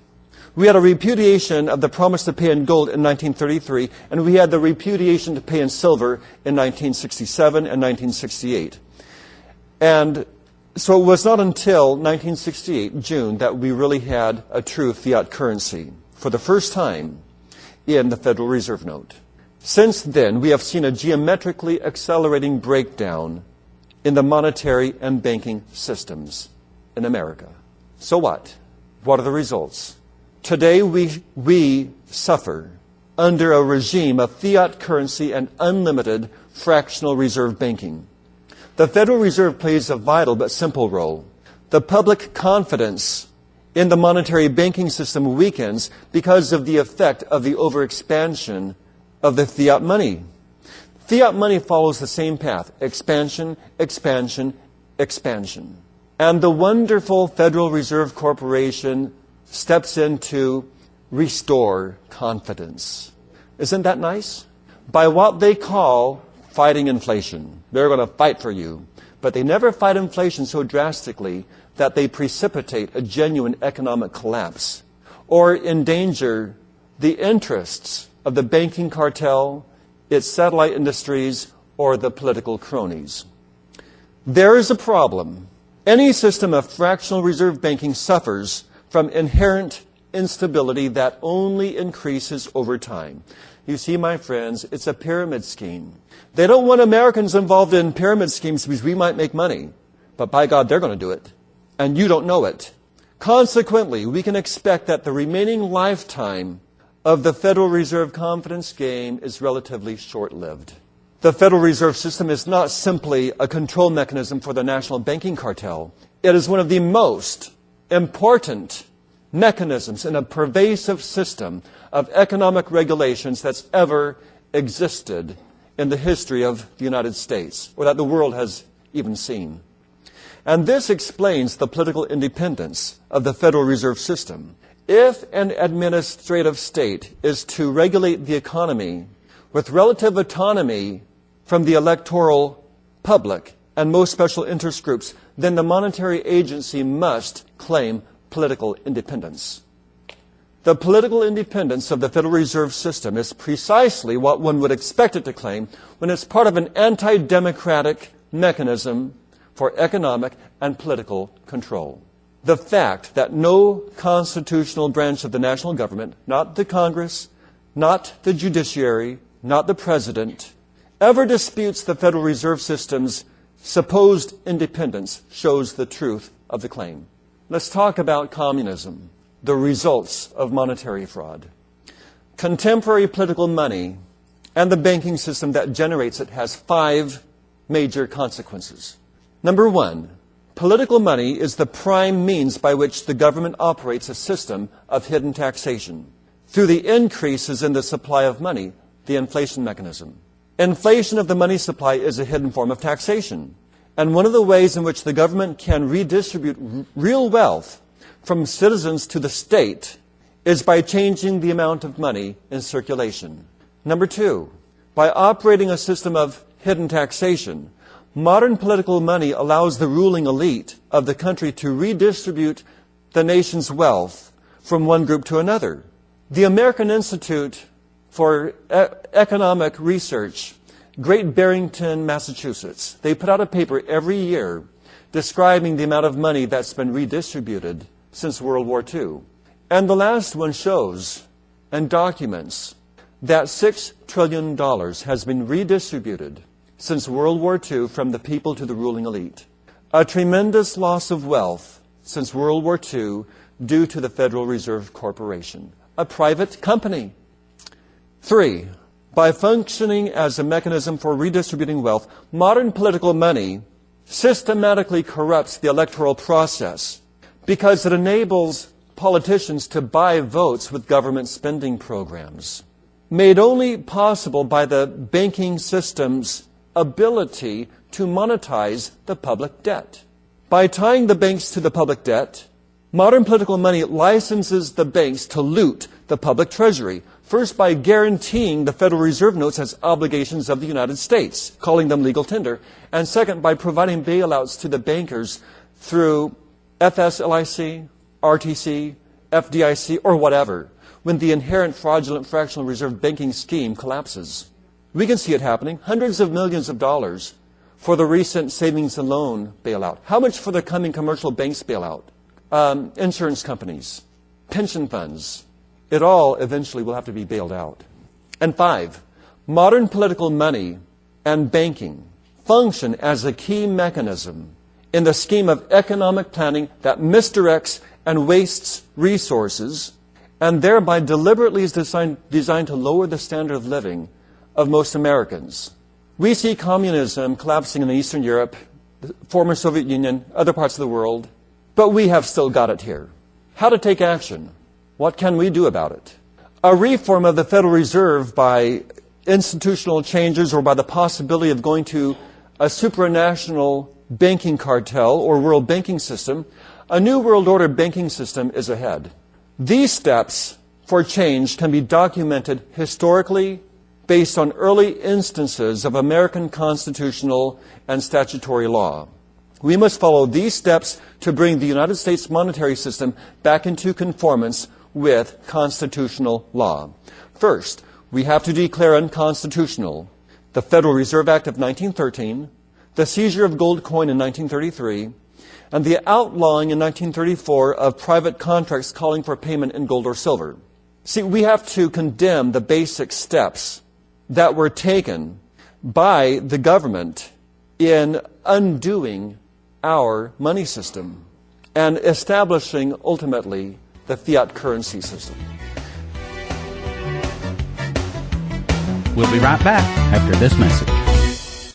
We had a repudiation of the promise to pay in gold in 1933, and we had the repudiation to pay in silver in 1967 and 1968. And so it was not until 1968, June, that we really had a true fiat currency for the first time in the Federal Reserve note. Since then, we have seen a geometrically accelerating breakdown in the monetary and banking systems in America. So what? What are the results? Today we suffer under a regime of fiat currency and unlimited fractional reserve banking. The Federal Reserve plays a vital but simple role. The public confidence in the monetary banking system weakens because of the effect of the overexpansion of the fiat money. Fiat money follows the same path: expansion, expansion, expansion. And the wonderful Federal Reserve Corporation steps in to restore confidence. Isn't that nice? By what they call fighting inflation. They're going to fight for you. But they never fight inflation so drastically that they precipitate a genuine economic collapse or endanger the interests of the banking cartel, its satellite industries, or the political cronies. There is a problem. Any system of fractional reserve banking suffers from inherent instability that only increases over time. You see, my friends, it's a pyramid scheme. They don't want Americans involved in pyramid schemes because we might make money. But by God, they're going to do it. And you don't know it. Consequently, we can expect that the remaining lifetime of the Federal Reserve confidence game is relatively short-lived. The Federal Reserve System is not simply a control mechanism for the national banking cartel. It is one of the most important mechanisms in a pervasive system of economic regulations that's ever existed in the history of the United States, or that the world has even seen. And this explains the political independence of the Federal Reserve System. If an administrative state is to regulate the economy with relative autonomy from the electoral public and most special interest groups, then the monetary agency must claim political independence. The political independence of the Federal Reserve System is precisely what one would expect it to claim when it's part of an anti-democratic mechanism for economic and political control. The fact that no constitutional branch of the national government, not the Congress, not the judiciary, not the president, ever disputes the Federal Reserve System's supposed independence shows the truth of the claim. Let's talk about communism, the results of monetary fraud. Contemporary political money and the banking system that generates it has 5 major consequences. Number 1, political money is the prime means by which the government operates a system of hidden taxation through the increases in the supply of money, the inflation mechanism. Inflation of the money supply is a hidden form of taxation. And one of the ways in which the government can redistribute real wealth from citizens to the state is by changing the amount of money in circulation. Number two, by operating a system of hidden taxation, modern political money allows the ruling elite of the country to redistribute the nation's wealth from one group to another. The American Institute for Economic Research, Great Barrington, Massachusetts, they put out a paper every year describing the amount of money that's been redistributed since World War II. And the last one shows and documents that $6 trillion has been redistributed since World War II from the people to the ruling elite. A tremendous loss of wealth since World War II due to the Federal Reserve Corporation, a private company. 3, by functioning as a mechanism for redistributing wealth, modern political money systematically corrupts the electoral process because it enables politicians to buy votes with government spending programs, made only possible by the banking system's ability to monetize the public debt. By tying the banks to the public debt, modern political money licenses the banks to loot the public treasury, first by guaranteeing the Federal Reserve notes as obligations of the United States, calling them legal tender, and second, by providing bailouts to the bankers through FSLIC, RTC, FDIC, or whatever, when the inherent fraudulent fractional reserve banking scheme collapses. We can see it happening, hundreds of millions of dollars for the recent savings and loan bailout. How much for the coming commercial banks bailout? Insurance companies, pension funds. It all eventually will have to be bailed out. And 5, modern political money and banking function as a key mechanism in the scheme of economic planning that misdirects and wastes resources and thereby deliberately is designed to lower the standard of living of most Americans. We see communism collapsing in Eastern Europe, the former Soviet Union, other parts of the world, but we have still got it here. How to take action? What can we do about it? A reform of the Federal Reserve by institutional changes or by the possibility of going to a supranational banking cartel or world banking system, a new world order banking system is ahead. These steps for change can be documented historically based on early instances of American constitutional and statutory law. We must follow these steps to bring the United States monetary system back into conformance with constitutional law. First, we have to declare unconstitutional the Federal Reserve Act of 1913, the seizure of gold coin in 1933, and the outlawing in 1934 of private contracts calling for payment in gold or silver. See, we have to condemn the basic steps that were taken by the government in undoing our money system and establishing ultimately the fiat currency system. We'll be right back after this message.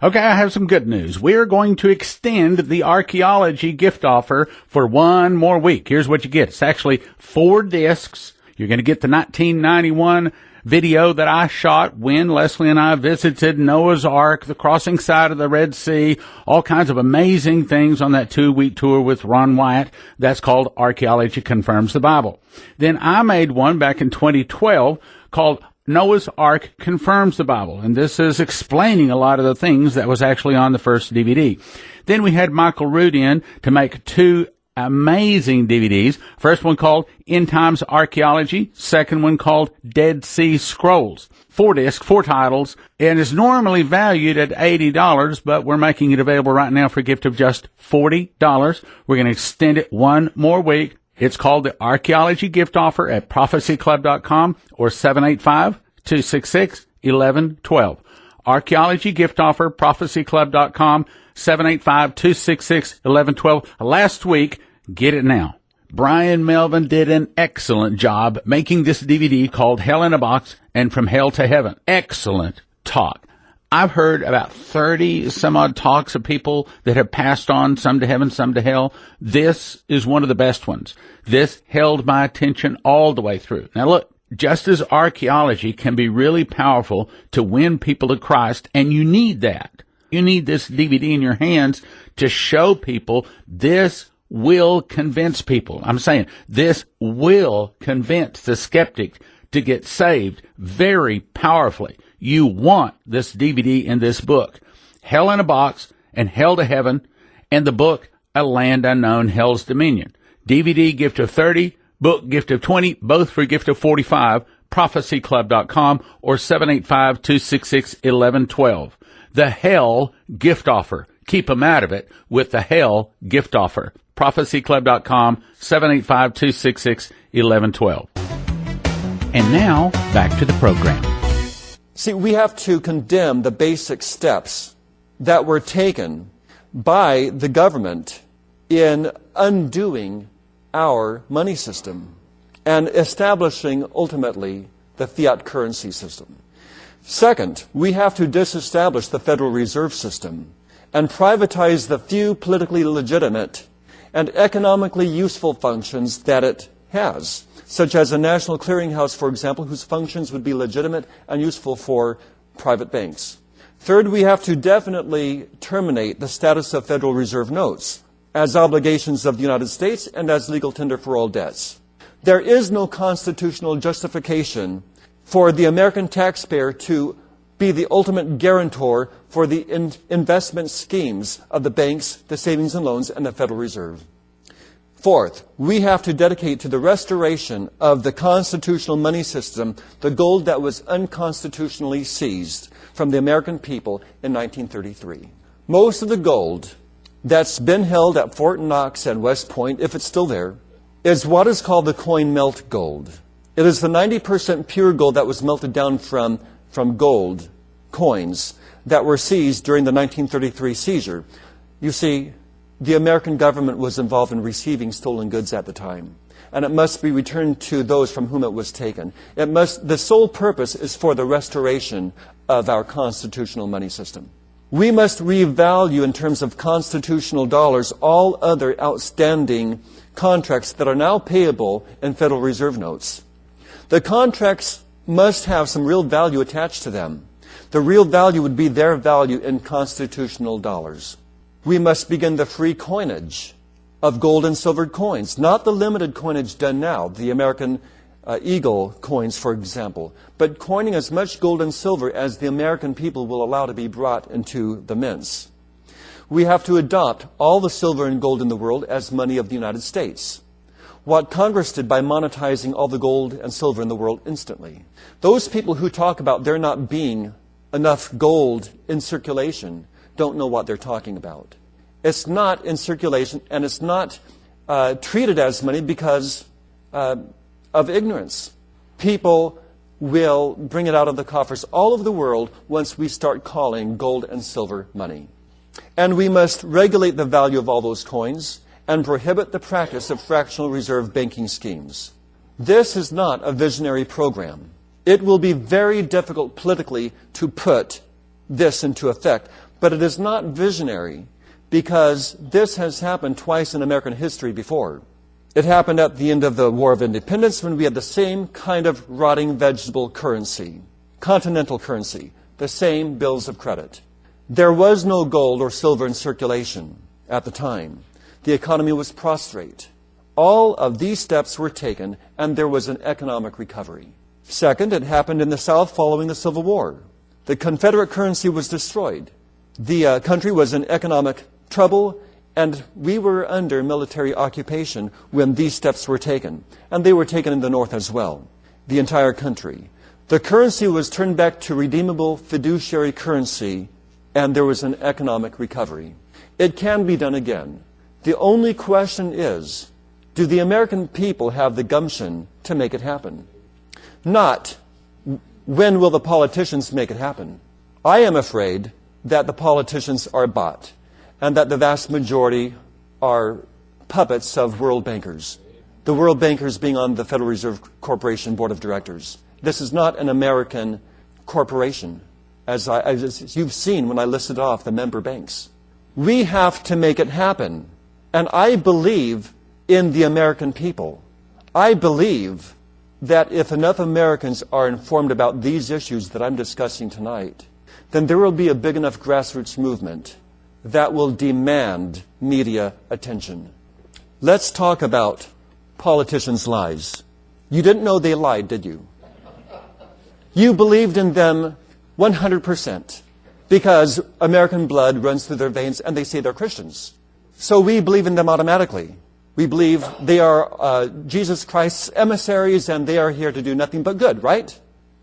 Okay, I have some good news. We're going to extend the archaeology gift offer for one more week. Here's what you get. It's actually 4 discs. You're going to get the 1991 video that I shot when Leslie and I visited Noah's Ark, the crossing side of the Red Sea, all kinds of amazing things on that 2-week tour with Ron Wyatt. That's called Archaeology Confirms the Bible. Then I made one back in 2012 called Noah's Ark Confirms the Bible, and this is explaining a lot of the things that was actually on the first DVD. Then we had Michael Root in to make 2 amazing DVDs. First one called End Times Archaeology. Second one called Dead Sea Scrolls. 4 discs, 4 titles, and is normally valued at $80, but we're making it available right now for a gift of just $40. We're going to extend it one more week. It's called the Archaeology Gift Offer at prophecyclub.com or 785-266-1112. Archaeology Gift Offer, prophecyclub.com, 785-266-1112. Last week, get it now. Brian Melvin did an excellent job making this DVD called Hell in a Box and From Hell to Heaven. Excellent talk. I've heard about 30 some odd talks of people that have passed on, some to heaven, some to hell. This is one of the best ones. This held my attention all the way through. Now look, just as archaeology can be really powerful to win people to Christ, and you need that. You need this DVD in your hands to show people this will convince people. I'm saying this will convince the skeptic to get saved very powerfully. You want this DVD and this book, Hell in a Box and Hell to Heaven, and the book, A Land Unknown, Hell's Dominion. DVD gift of 30, book gift of 20, both for a gift of 45, prophecyclub.com or 785-266-1112. The Hell gift offer. Keep them out of it with the Hell gift offer. prophecyclub.com, 785-266-1112. And now, back to the program. See, we have to condemn the basic steps that were taken by the government in undoing our money system and establishing, ultimately, the fiat currency system. Second, we have to disestablish the Federal Reserve System and privatize the few politically legitimate and economically useful functions that it has, such as a national clearinghouse, for example, whose functions would be legitimate and useful for private banks. Third, we have to definitely terminate the status of Federal Reserve notes as obligations of the United States and as legal tender for all debts. There is no constitutional justification for the American taxpayer to be the ultimate guarantor for the investment schemes of the banks, the savings and loans, and the Federal Reserve. Fourth, we have to dedicate to the restoration of the constitutional money system the gold that was unconstitutionally seized from the American people in 1933. Most of the gold that's been held at Fort Knox and West Point, if it's still there, is what is called the coin melt gold. It is the 90% pure gold that was melted down from gold coins that were seized during the 1933 seizure. You see, the American government was involved in receiving stolen goods at the time, and it must be returned to those from whom it was taken. The sole purpose is for the restoration of our constitutional money system. We must revalue in terms of constitutional dollars all other outstanding contracts that are now payable in Federal Reserve notes. The contracts must have some real value attached to them. The real value would be their value in constitutional dollars. We must begin the free coinage of gold and silver coins, not the limited coinage done now, the American Eagle coins, for example, but coining as much gold and silver as the American people will allow to be brought into the mints. We have to adopt all the silver and gold in the world as money of the United States. What Congress did by monetizing all the gold and silver in the world instantly. Those people who talk about there not being enough gold in circulation don't know what they're talking about. It's not in circulation, and it's not treated as money because of ignorance. People will bring it out of the coffers all over the world once we start calling gold and silver money. And we must regulate the value of all those coins and prohibit the practice of fractional reserve banking schemes. This is not a visionary program. It will be very difficult politically to put this into effect, but it is not visionary because this has happened twice in American history before. It happened at the end of the War of Independence when we had the same kind of rotting vegetable currency, continental currency, the same bills of credit. There was no gold or silver in circulation at the time. The economy was prostrate. All of these steps were taken, and there was an economic recovery. Second, it happened in the South following the Civil War. The Confederate currency was destroyed. The country was in economic trouble, and we were under military occupation when these steps were taken. And they were taken in the North as well, the entire country. The currency was turned back to redeemable fiduciary currency, and there was an economic recovery. It can be done again. The only question is, do the American people have the gumption to make it happen? Not, when will the politicians make it happen? I am afraid that the politicians are bought, and that the vast majority are puppets of world bankers. The world bankers being on the Federal Reserve Corporation Board of Directors. This is not an American corporation, as you've seen when I listed off the member banks. We have to make it happen. And I believe in the American people. I believe that if enough Americans are informed about these issues that I'm discussing tonight, then there will be a big enough grassroots movement that will demand media attention. Let's talk about politicians' lies. You didn't know they lied, did you? You believed in them 100% because American blood runs through their veins and they say they're Christians. So we believe in them automatically. We believe they are Jesus Christ's emissaries and they are here to do nothing but good, right?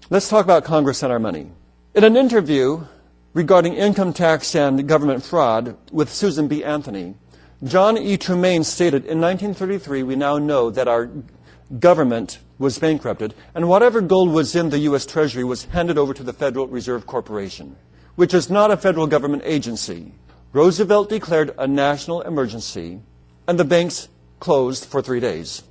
Let's talk about Congress and our money. In an interview regarding income tax and government fraud with Susan B. Anthony, John E. Tremaine stated, in 1933, we now know that our government was bankrupted, and whatever gold was in the U.S. Treasury was handed over to the Federal Reserve Corporation, which is not a federal government agency. Roosevelt declared a national emergency, and the banks closed for 3 days.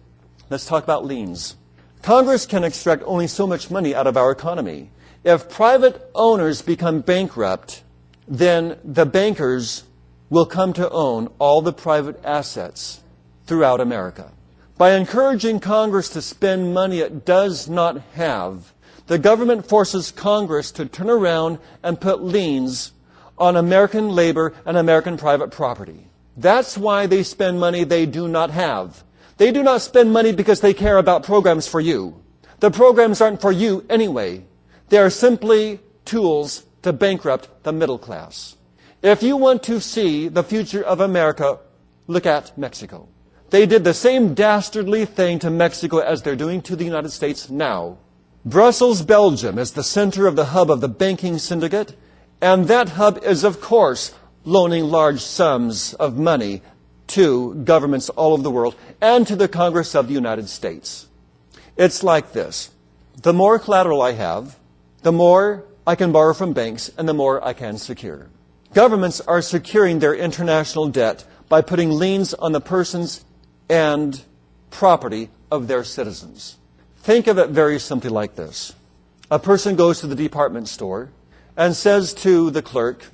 Let's talk about liens. Congress can extract only so much money out of our economy. If private owners become bankrupt, then the bankers will come to own all the private assets throughout America. By encouraging Congress to spend money it does not have, the government forces Congress to turn around and put liens on American labor and American private property. That's why they spend money they do not have. They do not spend money because they care about programs for you. The programs aren't for you anyway. They are simply tools to bankrupt the middle class. If you want to see the future of America, look at Mexico. They did the same dastardly thing to Mexico as they're doing to the United States now. Brussels, Belgium is the center of the hub of the banking syndicate, and that hub is, of course, loaning large sums of money to governments all over the world and to the Congress of the United States. It's like this. The more collateral I have, the more I can borrow from banks and the more I can secure. Governments are securing their international debt by putting liens on the persons and property of their citizens. Think of it very simply like this. A person goes to the department store and says to the clerk,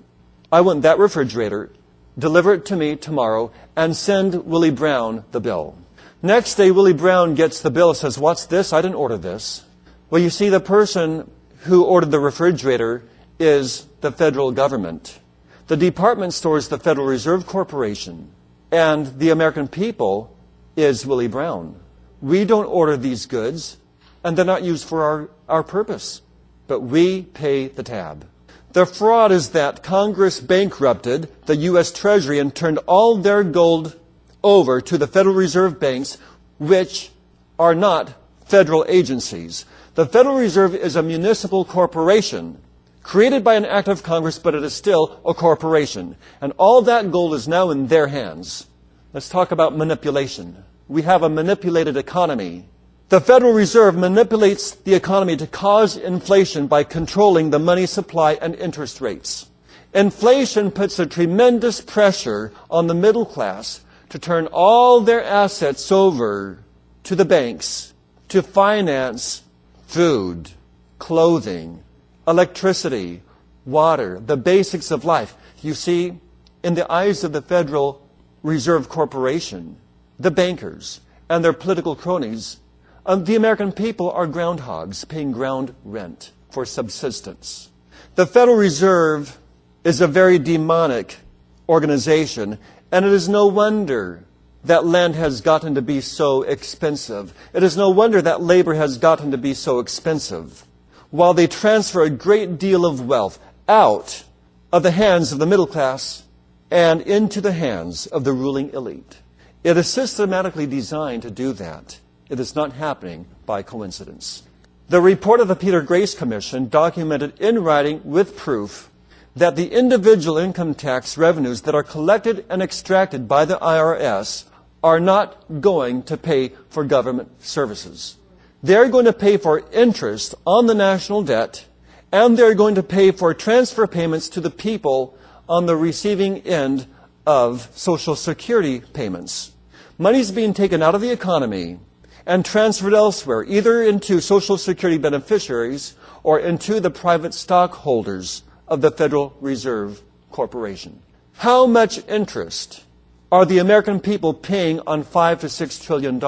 I want that refrigerator, deliver it to me tomorrow, and send Willie Brown the bill. Next day, Willie Brown gets the bill and says, what's this? I didn't order this. Well, you see, the person who ordered the refrigerator is the federal government. The department store is the Federal Reserve Corporation, and the American people is Willie Brown. We don't order these goods, and they're not used for our purpose, but we pay the tab. The fraud is that Congress bankrupted the U.S. Treasury and turned all their gold over to the Federal Reserve banks, which are not federal agencies. The Federal Reserve is a municipal corporation created by an act of Congress, but it is still a corporation. And all that gold is now in their hands. Let's talk about manipulation. We have a manipulated economy. The Federal Reserve manipulates the economy to cause inflation by controlling the money supply and interest rates. Inflation puts a tremendous pressure on the middle class to turn all their assets over to the banks to finance food, clothing, electricity, water, the basics of life. You see, in the eyes of the Federal Reserve Corporation, the bankers and their political cronies, the American people are groundhogs paying ground rent for subsistence. The Federal Reserve is a very demonic organization, and it is no wonder that land has gotten to be so expensive. It is no wonder that labor has gotten to be so expensive, while they transfer a great deal of wealth out of the hands of the middle class and into the hands of the ruling elite. It is systematically designed to do that. It is not happening by coincidence. The report of the Peter Grace Commission documented in writing with proof that the individual income tax revenues that are collected and extracted by the IRS are not going to pay for government services. They're going to pay for interest on the national debt, and they're going to pay for transfer payments to the people on the receiving end of Social Security payments. Money's being taken out of the economy and transferred elsewhere, either into Social Security beneficiaries or into the private stockholders of the Federal Reserve Corporation. How much interest are the American people paying on $5 to $6 trillion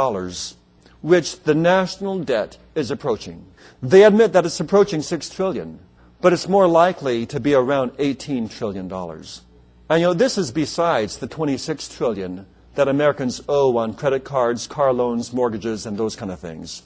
which the national debt is approaching. They admit that it's approaching $6 trillion, but it's more likely to be around $18 trillion. And this is besides the $26 trillion that Americans owe on credit cards, car loans, mortgages, and those kind of things.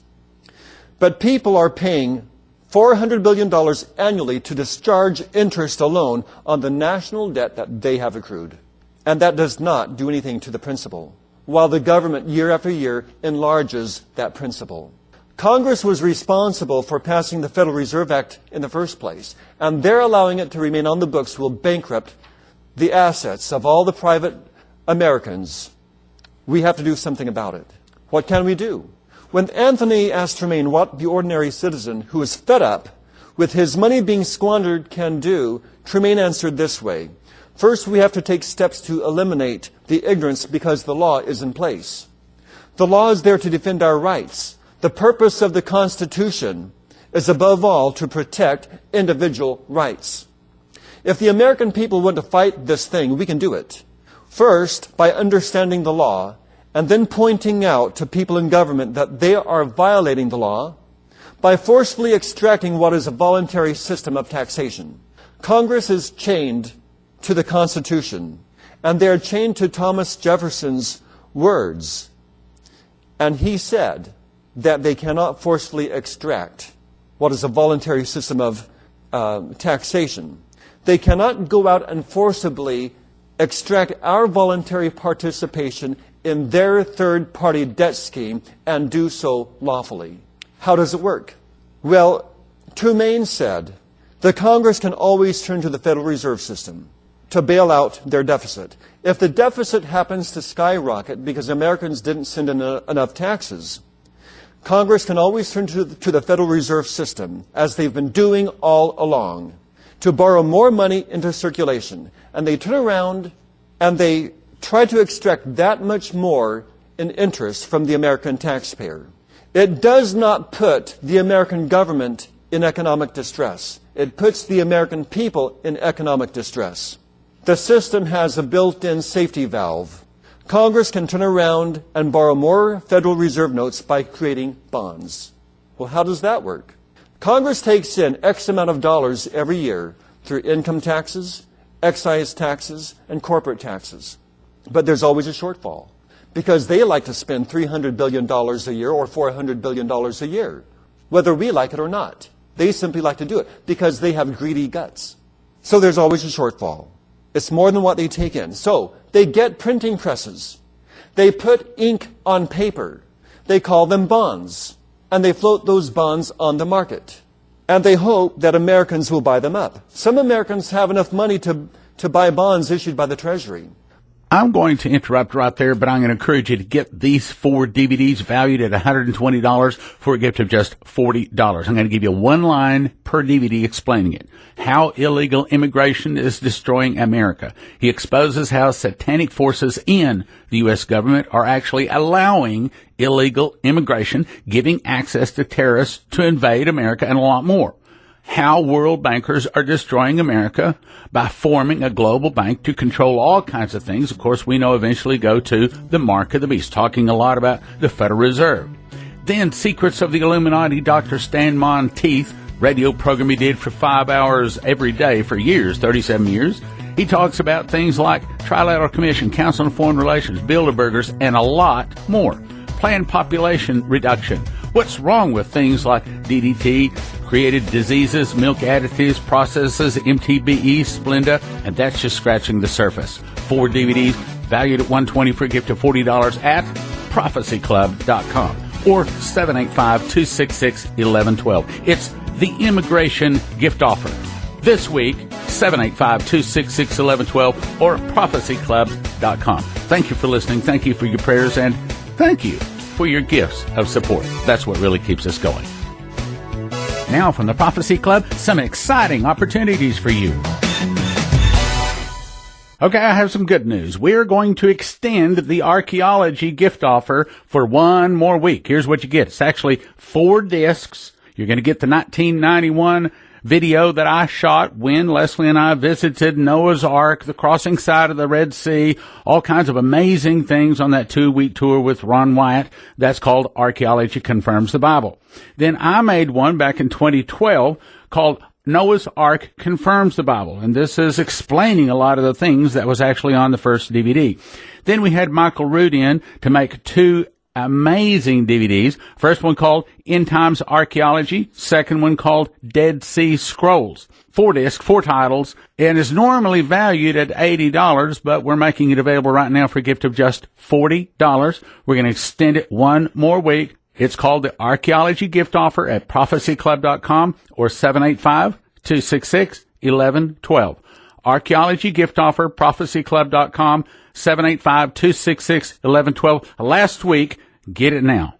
But people are paying $400 billion annually to discharge interest alone on the national debt that they have accrued. And that does not do anything to the principal, while the government year after year enlarges that principal. Congress was responsible for passing the Federal Reserve Act in the first place, and their allowing it to remain on the books will bankrupt the assets of all the private Americans. We have to do something about it. What can we do? When Anthony asked Tremaine what the ordinary citizen who is fed up with his money being squandered can do, Tremaine answered this way. First, we have to take steps to eliminate the ignorance because the law is in place. The law is there to defend our rights. The purpose of the Constitution is above all to protect individual rights. If the American people want to fight this thing, we can do it. First, by understanding the law, and then pointing out to people in government that they are violating the law by forcefully extracting what is a voluntary system of taxation. Congress is chained to the Constitution, and they are chained to Thomas Jefferson's words. And he said that they cannot forcefully extract what is a voluntary system of taxation. They cannot go out and forcibly extract our voluntary participation in their third-party debt scheme and do so lawfully. How does it work? Well, Tremaine said the Congress can always turn to the Federal Reserve System to bail out their deficit. If the deficit happens to skyrocket because Americans didn't send in enough taxes, Congress can always turn to the Federal Reserve System, as they've been doing all along, to borrow more money into circulation. And they turn around and they try to extract that much more in interest from the American taxpayer. It does not put the American government in economic distress. It puts the American people in economic distress. The system has a built-in safety valve. Congress can turn around and borrow more Federal Reserve notes by creating bonds. Well, how does that work? Congress takes in X amount of dollars every year through income taxes, excise taxes, and corporate taxes. But there's always a shortfall because they like to spend $300 billion a year or $400 billion a year, whether we like it or not. They simply like to do it because they have greedy guts. So there's always a shortfall. It's more than what they take in. So they get printing presses. They put ink on paper. They call them bonds. And they float those bonds on the market. And they hope that Americans will buy them up. Some Americans have enough money to buy bonds issued by the Treasury. I'm going to interrupt right there, but I'm going to encourage you to get these 4 DVDs valued at $120 for a gift of just $40. I'm going to give you one line per DVD explaining it. How illegal immigration is destroying America. He exposes how satanic forces in the U.S. government are actually allowing illegal immigration, giving access to terrorists to invade America, and a lot more. How world bankers are destroying America by forming a global bank to control all kinds of things. Of course, we know eventually go to the mark of the beast, talking a lot about the Federal Reserve. Then Secrets of the Illuminati, Dr. Stan Monteith, radio program he did for 5 hours every day for years, 37 years. He talks about things like Trilateral Commission, Council on Foreign Relations, Bilderbergers, and a lot more. Planned population reduction. What's wrong with things like DDT, created diseases, milk additives, processes, MTBE, Splenda, and that's just scratching the surface. 4 DVDs valued at $120 for a gift of $40 at prophecyclub.com or 785-266-1112. It's the immigration gift offer. This week, 785-266-1112 or prophecyclub.com. Thank you for listening. Thank you for your prayers, and thank you for your gifts of support. That's what really keeps us going. Now from the Prophecy Club, some exciting opportunities for you. Okay, I have some good news. We're going to extend the archaeology gift offer for one more week. Here's what you get. It's actually 4 discs. You're going to get the 1991 video that I shot when Leslie and I visited Noah's Ark, the crossing side of the Red Sea, all kinds of amazing things on that 2-week tour with Ron Wyatt. That's called Archaeology Confirms the Bible. Then I made one back in 2012 called Noah's Ark Confirms the Bible, and this is explaining a lot of the things that was actually on the first DVD. Then we had Michael Root in to make 2 amazing DVDs. First one called End Times Archaeology, second one called Dead Sea Scrolls. 4 discs, 4 titles, and is normally valued at $80, but we're making it available right now for a gift of just $40. We're going to extend it 1 more week. It's called the Archaeology Gift Offer at prophecyclub.com or 785-266-1112. Archaeology Gift Offer, prophecyclub.com, 785-266-1112. Last week, get it now.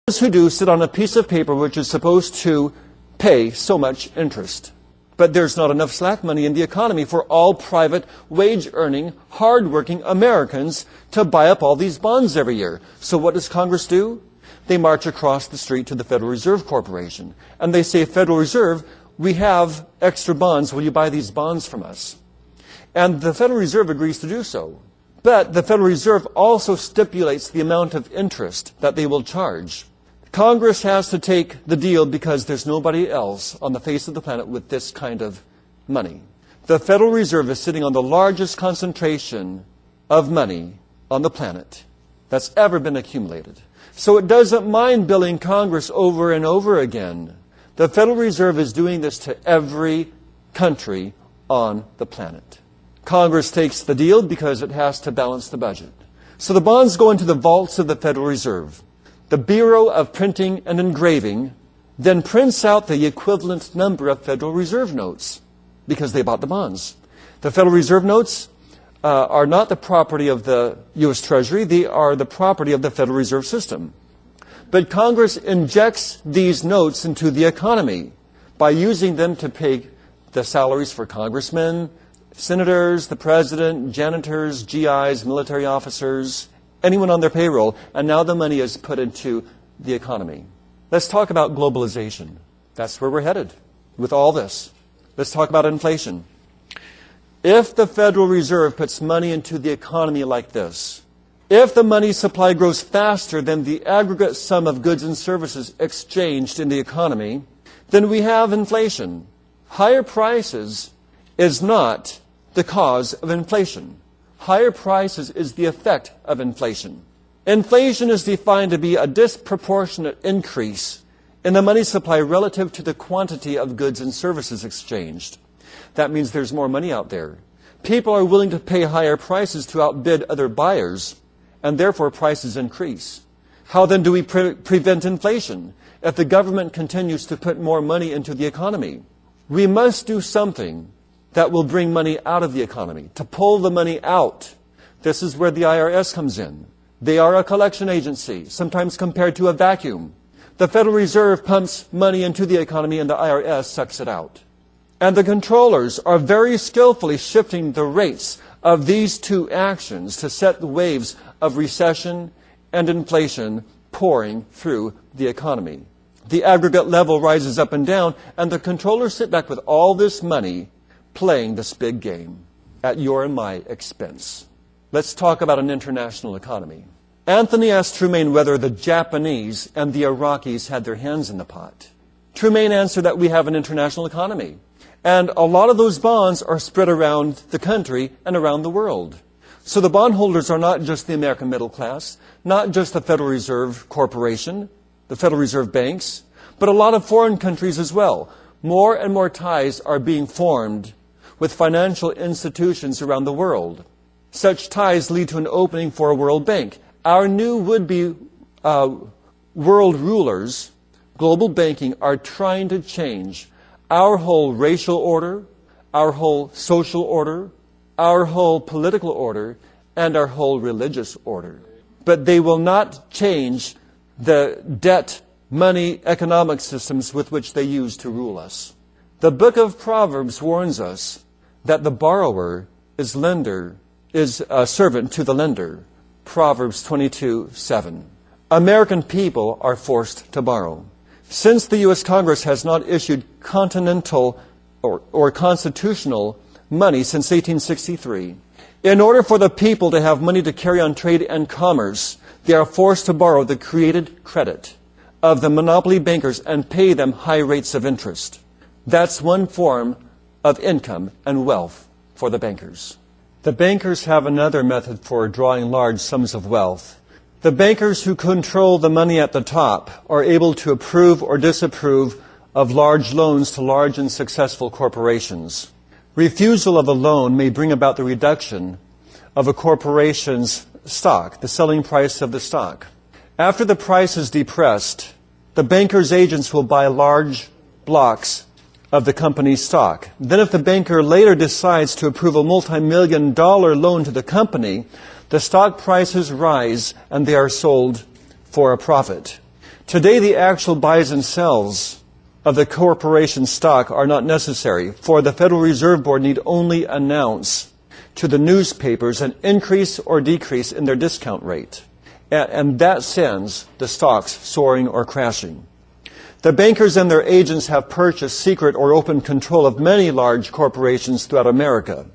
Those who do sit on a piece of paper which is supposed to pay so much interest. But there's not enough slack money in the economy for all private, wage-earning, hard-working Americans to buy up all these bonds every year. So what does Congress do? They march across the street to the Federal Reserve Corporation, and they say, Federal Reserve, we have extra bonds. Will you buy these bonds from us? And the Federal Reserve agrees to do so. But the Federal Reserve also stipulates the amount of interest that they will charge. Congress has to take the deal because there's nobody else on the face of the planet with this kind of money. The Federal Reserve is sitting on the largest concentration of money on the planet that's ever been accumulated. So it doesn't mind billing Congress over and over again. The Federal Reserve is doing this to every country on the planet. Congress takes the deal because it has to balance the budget. So the bonds go into the vaults of the Federal Reserve. The Bureau of Printing and Engraving then prints out the equivalent number of Federal Reserve notes because they bought the bonds. The Federal Reserve notes are not the property of the U.S. Treasury. They are the property of the Federal Reserve System. But Congress injects these notes into the economy by using them to pay the salaries for congressmen, senators, the president, janitors, GIs, military officers, anyone on their payroll, and now the money is put into the economy. Let's talk about globalization. That's where we're headed with all this. Let's talk about inflation. If the Federal Reserve puts money into the economy like this, if the money supply grows faster than the aggregate sum of goods and services exchanged in the economy, then we have inflation. Higher prices is not the cause of inflation. Higher prices is the effect of inflation. Inflation is defined to be a disproportionate increase in the money supply relative to the quantity of goods and services exchanged. That means there's more money out there. People are willing to pay higher prices to outbid other buyers, and therefore prices increase. How then do we prevent inflation if the government continues to put more money into the economy? We must do something that will bring money out of the economy, to pull the money out. This is where the IRS comes in. They are a collection agency, sometimes compared to a vacuum. The Federal Reserve pumps money into the economy and the IRS sucks it out. And the controllers are very skillfully shifting the rates of these two actions to set the waves of recession and inflation pouring through the economy. The aggregate level rises up and down, and the controllers sit back with all this money playing this big game at your and my expense. Let's talk about an international economy. Anthony asked Trumaine whether the Japanese and the Iraqis had their hands in the pot. Trumaine answered that we have an international economy. And a lot of those bonds are spread around the country and around the world. So the bondholders are not just the American middle class, not just the Federal Reserve Corporation, the Federal Reserve banks, but a lot of foreign countries as well. More and more ties are being formed with financial institutions around the world. Such ties lead to an opening for a world bank. Our new would-be world rulers, global banking, are trying to change our whole racial order, our whole social order, our whole political order, and our whole religious order. But they will not change the debt, money, economic systems with which they use to rule us. The book of Proverbs warns us that the borrower is a servant to the lender. Proverbs 22:7. American people are forced to borrow. Since the U.S. Congress has not issued continental or constitutional money since 1863, in order for the people to have money to carry on trade and commerce, they are forced to borrow the created credit of the monopoly bankers and pay them high rates of interest. That's one form of income and wealth for the bankers. The bankers have another method for drawing large sums of wealth. The bankers who control the money at the top are able to approve or disapprove of large loans to large and successful corporations. Refusal of a loan may bring about the reduction of a corporation's stock, the selling price of the stock. After the price is depressed, the banker's agents will buy large blocks of the company's stock. Then if the banker later decides to approve a multi-million-dollar loan to the company, the stock prices rise and they are sold for a profit. Today, the actual buys and sells of the corporation's stock are not necessary, for the Federal Reserve Board need only announce to the newspapers an increase or decrease in their discount rate. And that sends the stocks soaring or crashing. The bankers and their agents have purchased secret or open control of many large corporations throughout America.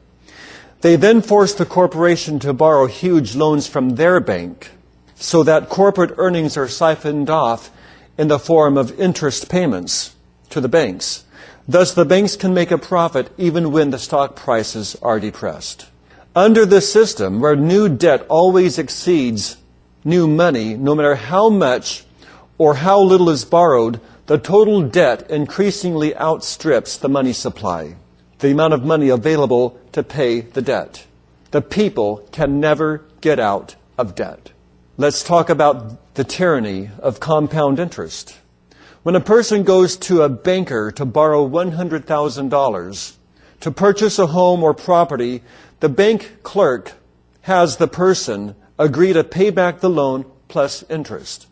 They then force the corporation to borrow huge loans from their bank so that corporate earnings are siphoned off in the form of interest payments to the banks. Thus, the banks can make a profit even when the stock prices are depressed. Under this system, where new debt always exceeds new money, no matter how much or how little is borrowed, the total debt increasingly outstrips the money supply, the amount of money available to pay the debt. The people can never get out of debt. Let's talk about the tyranny of compound interest. When a person goes to a banker to borrow $100,000 to purchase a home or property, the bank clerk has the person agree to pay back the loan plus interest.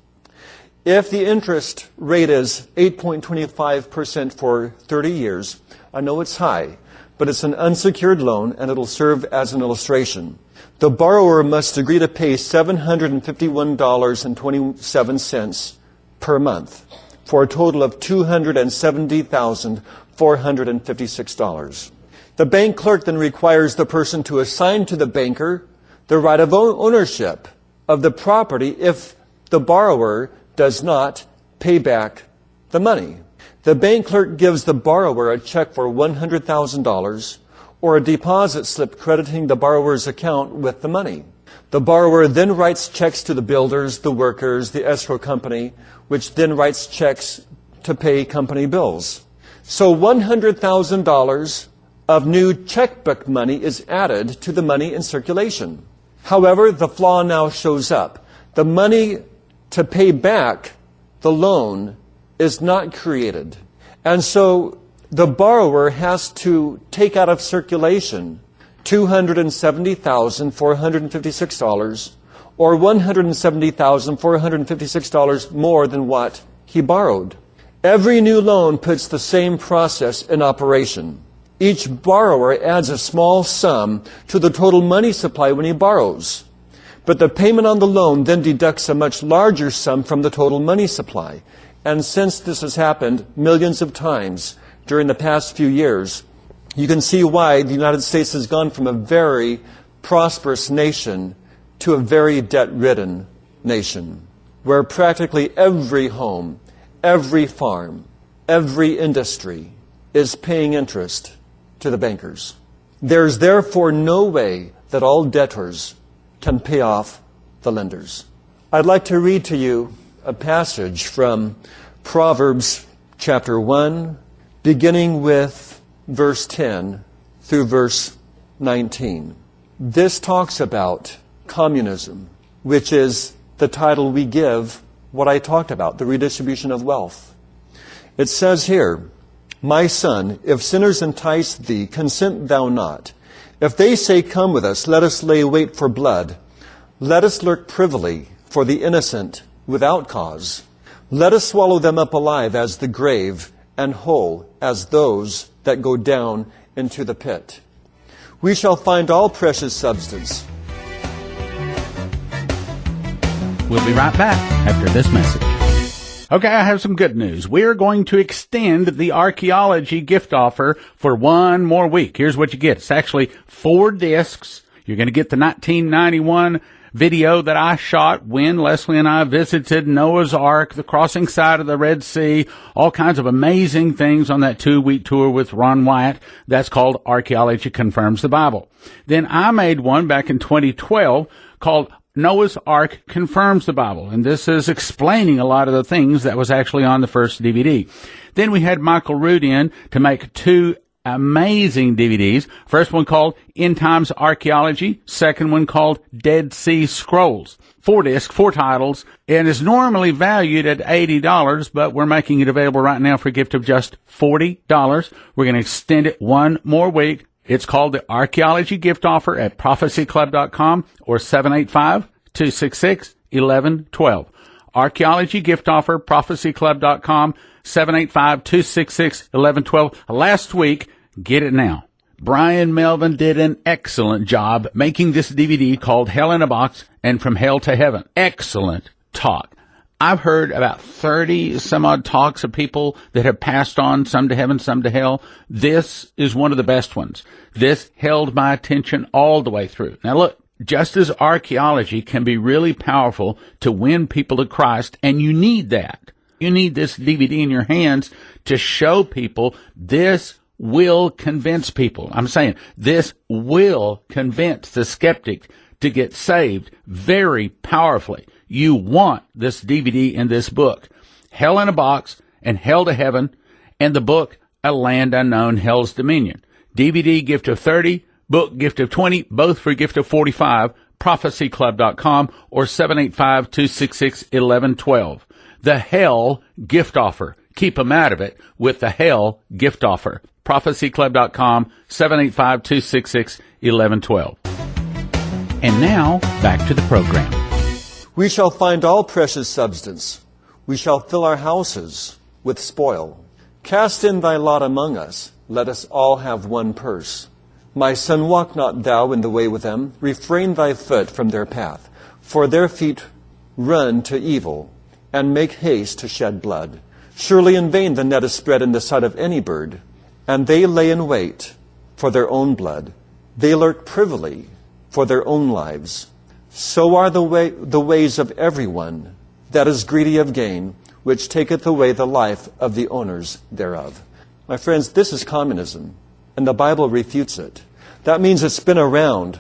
If the interest rate is 8.25% for 30 years, I know it's high, but it's an unsecured loan and it'll serve as an illustration. The borrower must agree to pay $751.27 per month for a total of $270,456. The bank clerk then requires the person to assign to the banker the right of ownership of the property if the borrower does not pay back the money. The bank clerk gives the borrower a check for $100,000 or a deposit slip crediting the borrower's account with the money. The borrower then writes checks to the builders, the workers, the escrow company, which then writes checks to pay company bills. So $100,000 of new checkbook money is added to the money in circulation. However, the flaw now shows up. The money to pay back the loan is not created. And so the borrower has to take out of circulation $270,456 or $170,456 more than what he borrowed. Every new loan puts the same process in operation. Each borrower adds a small sum to the total money supply when he borrows. But the payment on the loan then deducts a much larger sum from the total money supply. And since this has happened millions of times during the past few years, you can see why the United States has gone from a very prosperous nation to a very debt-ridden nation, where practically every home, every farm, every industry is paying interest to the bankers. There's therefore no way that all debtors can pay off the lenders. I'd like to read to you a passage from Proverbs chapter 1, beginning with verse 10 through verse 19. This talks about communism, which is the title we give what I talked about, the redistribution of wealth. It says here, "My son, if sinners entice thee, consent thou not. If they say, come with us, let us lay wait for blood. Let us lurk privily for the innocent without cause. Let us swallow them up alive as the grave, and whole as those that go down into the pit. We shall find all precious substance." We'll be right back after this message. Okay, I have some good news. We're going to extend the archaeology gift offer for one more week. Here's what you get. It's actually 4 discs. You're going to get the 1991 video that I shot when Leslie and I visited Noah's Ark, the crossing side of the Red Sea, all kinds of amazing things on that 2-week tour with Ron Wyatt. That's called Archaeology Confirms the Bible. Then I made one back in 2012 called Noah's Ark Confirms the Bible, and this is explaining a lot of the things that was actually on the first DVD. Then we had Michael Root in to make 2 amazing DVDs. First one called End Times Archaeology, second one called Dead Sea Scrolls. 4 discs, 4 titles, and is normally valued at $80, but we're making it available right now for a gift of just $40. We're going to extend it one more week. It's called the Archaeology Gift Offer at prophecyclub.com or 785-266-1112. Archaeology Gift Offer, prophecyclub.com, 785-266-1112. Last week, get it now. Brian Melvin did an excellent job making this DVD called Hell in a Box and From Hell to Heaven. Excellent talk. I've heard about 30 some odd talks of people that have passed on, some to heaven, some to hell. This is one of the best ones. This held my attention all the way through. Now look, just as archaeology can be really powerful to win people to Christ, and you need that. You need this DVD in your hands to show people this will convince people. I'm saying this will convince the skeptic to get saved very powerfully. You want this DVD and this book, Hell in a Box and Hell to Heaven, and the book, A Land Unknown, Hell's Dominion. DVD gift of 30, book gift of 20, both for a gift of 45, prophecyclub.com or 785-266-1112. The Hell Gift Offer. Keep them out of it with the Hell Gift Offer. prophecyclub.com, 785-266-1112. And now, back to the program. We shall find all precious substance. We shall fill our houses with spoil. Cast in thy lot among us. Let us all have one purse. My son, walk not thou in the way with them. Refrain thy foot from their path. For their feet run to evil, and make haste to shed blood. Surely in vain the net is spread in the sight of any bird, and they lay in wait for their own blood. They lurk privily for their own lives. So are the ways of everyone that is greedy of gain, which taketh away the life of the owners thereof. My friends, this is communism, and the Bible refutes it. That means it's been around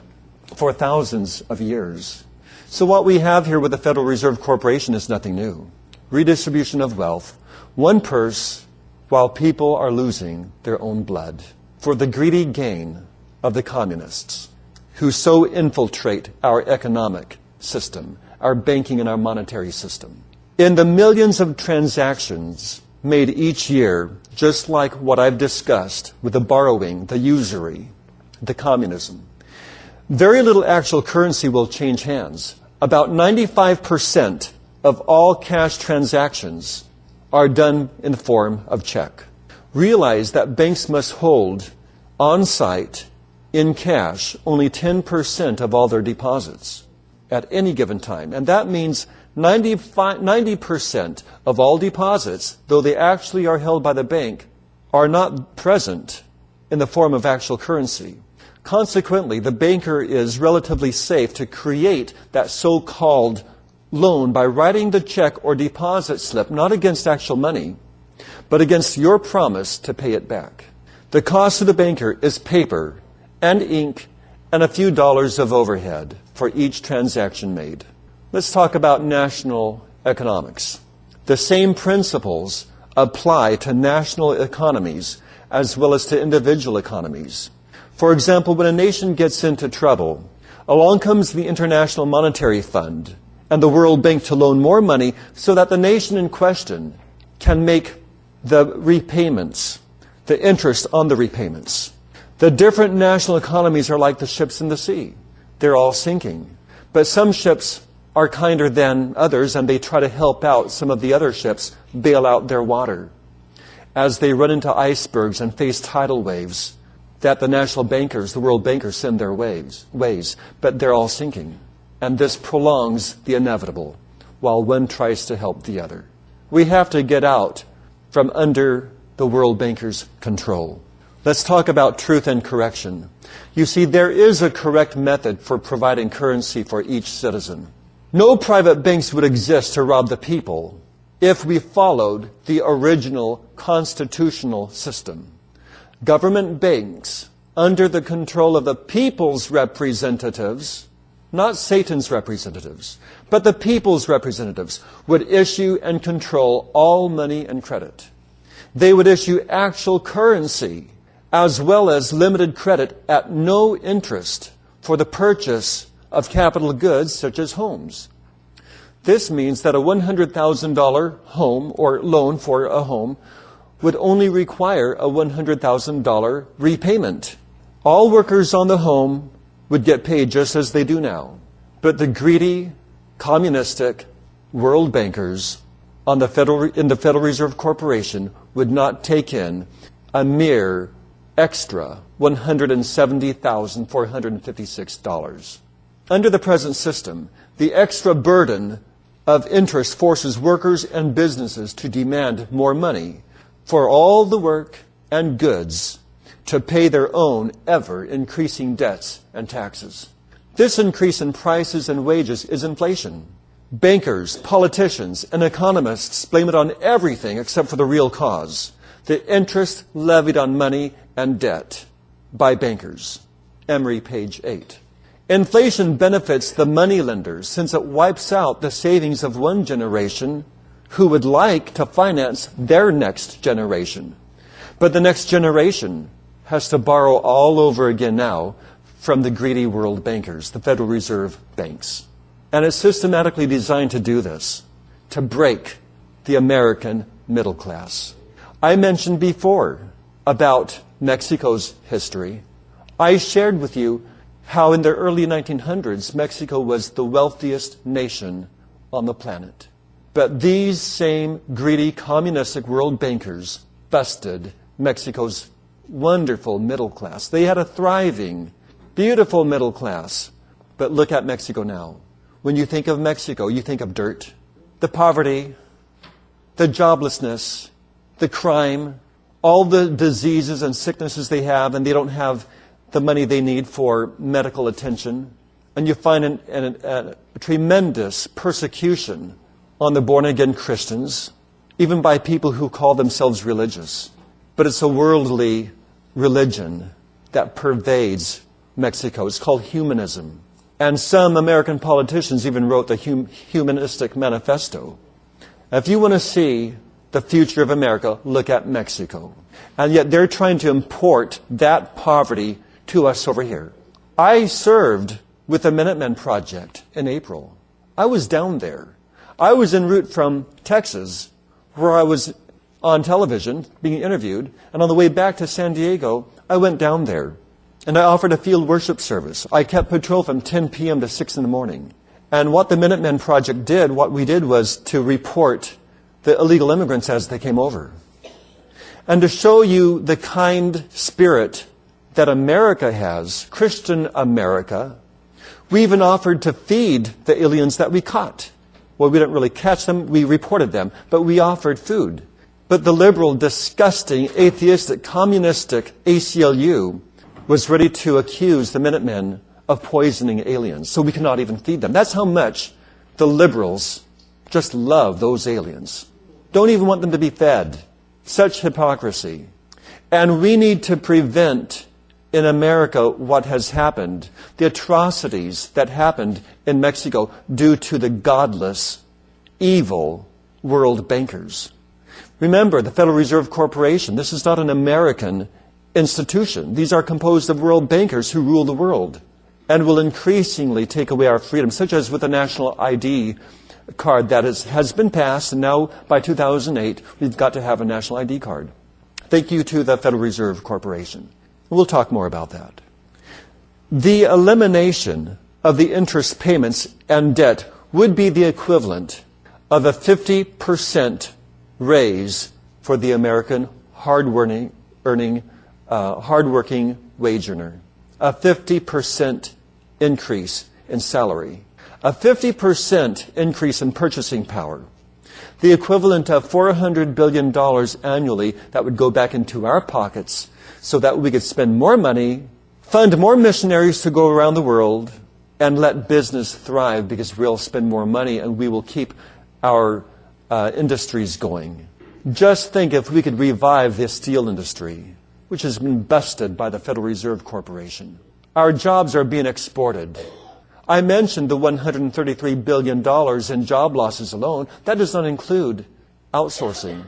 for thousands of years. So what we have here with the Federal Reserve Corporation is nothing new. Redistribution of wealth, one purse, while people are losing their own blood for the greedy gain of the communists, who so infiltrate our economic system, our banking and our monetary system. In the millions of transactions made each year, just like what I've discussed with the borrowing, the usury, the communism, very little actual currency will change hands. About 95% of all cash transactions are done in the form of check. Realize that banks must hold on-site in cash only 10% of all their deposits at any given time. And that means 90% of all deposits, though they actually are held by the bank, are not present in the form of actual currency. Consequently, the banker is relatively safe to create that so-called loan by writing the check or deposit slip, not against actual money, but against your promise to pay it back. The cost of the banker is paper and ink and a few dollars of overhead for each transaction made. Let's talk about national economics. The same principles apply to national economies as well as to individual economies. For example, when a nation gets into trouble, along comes the International Monetary Fund and the World Bank to loan more money so that the nation in question can make the repayments, the interest on the repayments. The different national economies are like the ships in the sea. They're all sinking. But some ships are kinder than others, and they try to help out some of the other ships bail out their water as they run into icebergs and face tidal waves that the national bankers, the world bankers, send their ways. But they're all sinking. And this prolongs the inevitable while one tries to help the other. We have to get out from under the world bankers' control. Let's talk about truth and correction. You see, there is a correct method for providing currency for each citizen. No private banks would exist to rob the people if we followed the original constitutional system. Government banks, under the control of the people's representatives, not Satan's representatives, but the people's representatives, would issue and control all money and credit. They would issue actual currency as well as limited credit at no interest for the purchase of capital goods such as homes. This means that a $100,000 home or loan for a home would only require a $100,000 repayment. All workers on the home would get paid just as they do now. But the greedy, communistic world bankers in the Federal Reserve Corporation would not take in a mere extra $170,456. Under the present system, the extra burden of interest forces workers and businesses to demand more money for all the work and goods to pay their own ever-increasing debts and taxes. This increase in prices and wages is inflation. Bankers, politicians, and economists blame it on everything except for the real cause, the interest levied on money and debt by bankers. Emory, page 8. Inflation benefits the moneylenders since it wipes out the savings of one generation who would like to finance their next generation. But the next generation has to borrow all over again now from the greedy world bankers, the Federal Reserve banks. And it's systematically designed to do this, to break the American middle class. I mentioned before about Mexico's history. I shared with you how in the early 1900s, Mexico was the wealthiest nation on the planet. But these same greedy communistic world bankers busted Mexico's wonderful middle class. They had a thriving, beautiful middle class. But look at Mexico now. When you think of Mexico, you think of dirt, the poverty, the joblessness, the crime, all the diseases and sicknesses they have, and they don't have the money they need for medical attention. And you find a tremendous persecution on the born-again Christians, even by people who call themselves religious. But it's a worldly religion that pervades Mexico. It's called humanism. And some American politicians even wrote the Humanistic Manifesto. If you want to see the future of America, look at Mexico. And yet they're trying to import that poverty to us over here. I served with the Minutemen Project in April. I was down there. I was en route from Texas, where I was on television being interviewed, and on the way back to San Diego, I went down there, and I offered a field worship service. I kept patrol from 10 p.m. to 6 in the morning. And what the Minutemen Project did, what we did was to report the illegal immigrants as they came over. And to show you the kind spirit that America has, Christian America, we even offered to feed the aliens that we caught. Well, we didn't really catch them, we reported them, but we offered food. But the liberal, disgusting, atheistic, communistic ACLU was ready to accuse the Minutemen of poisoning aliens, so we could not even feed them. That's how much the liberals just love those aliens. Don't even want them to be fed. Such hypocrisy. And we need to prevent in America what has happened, the atrocities that happened in Mexico due to the godless, evil world bankers. Remember, the Federal Reserve Corporation, this is not an American institution. These are composed of world bankers who rule the world and will increasingly take away our freedom, such as with the national ID card that has been passed, and now by 2008, we've got to have a national ID card. Thank you to the Federal Reserve Corporation. We'll talk more about that. The elimination of the interest payments and debt would be the equivalent of a 50% raise for the American hardworking wage earner. A 50% increase in salary. A 50% increase in purchasing power. the equivalent of $400 billion annually that would go back into our pockets so that we could spend more money, fund more missionaries to go around the world, and let business thrive because we'll spend more money and we will keep our industries going. Just think if we could revive the steel industry, which has been busted by the Federal Reserve Corporation. Our jobs are being exported. I mentioned the $133 billion in job losses alone. That does not include outsourcing.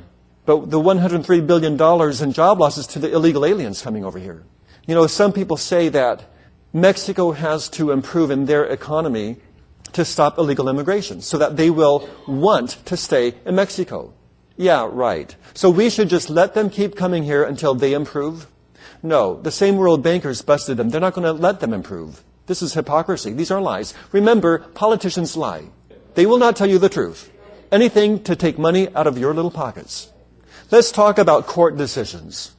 But the $103 billion in job losses to the illegal aliens coming over here. You know, some people say that Mexico has to improve in their economy to stop illegal immigration so that they will want to stay in Mexico. Yeah, right. So we should just let them keep coming here until they improve? No, the same world bankers busted them. They're not going to let them improve. This is hypocrisy. These are lies. Remember, politicians lie. They will not tell you the truth. Anything to take money out of your little pockets. Let's talk about court decisions.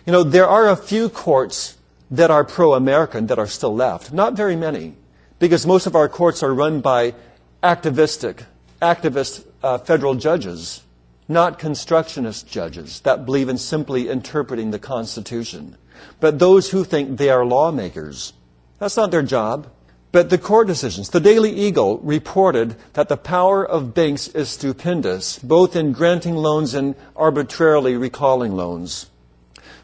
You know, there are a few courts that are pro-American that are still left. Not very many, because most of our courts are run by activist federal judges, not constructionist judges that believe in simply interpreting the Constitution, but those who think they are lawmakers. That's not their job. But the court decisions, the Daily Eagle reported that the power of banks is stupendous, both in granting loans and arbitrarily recalling loans.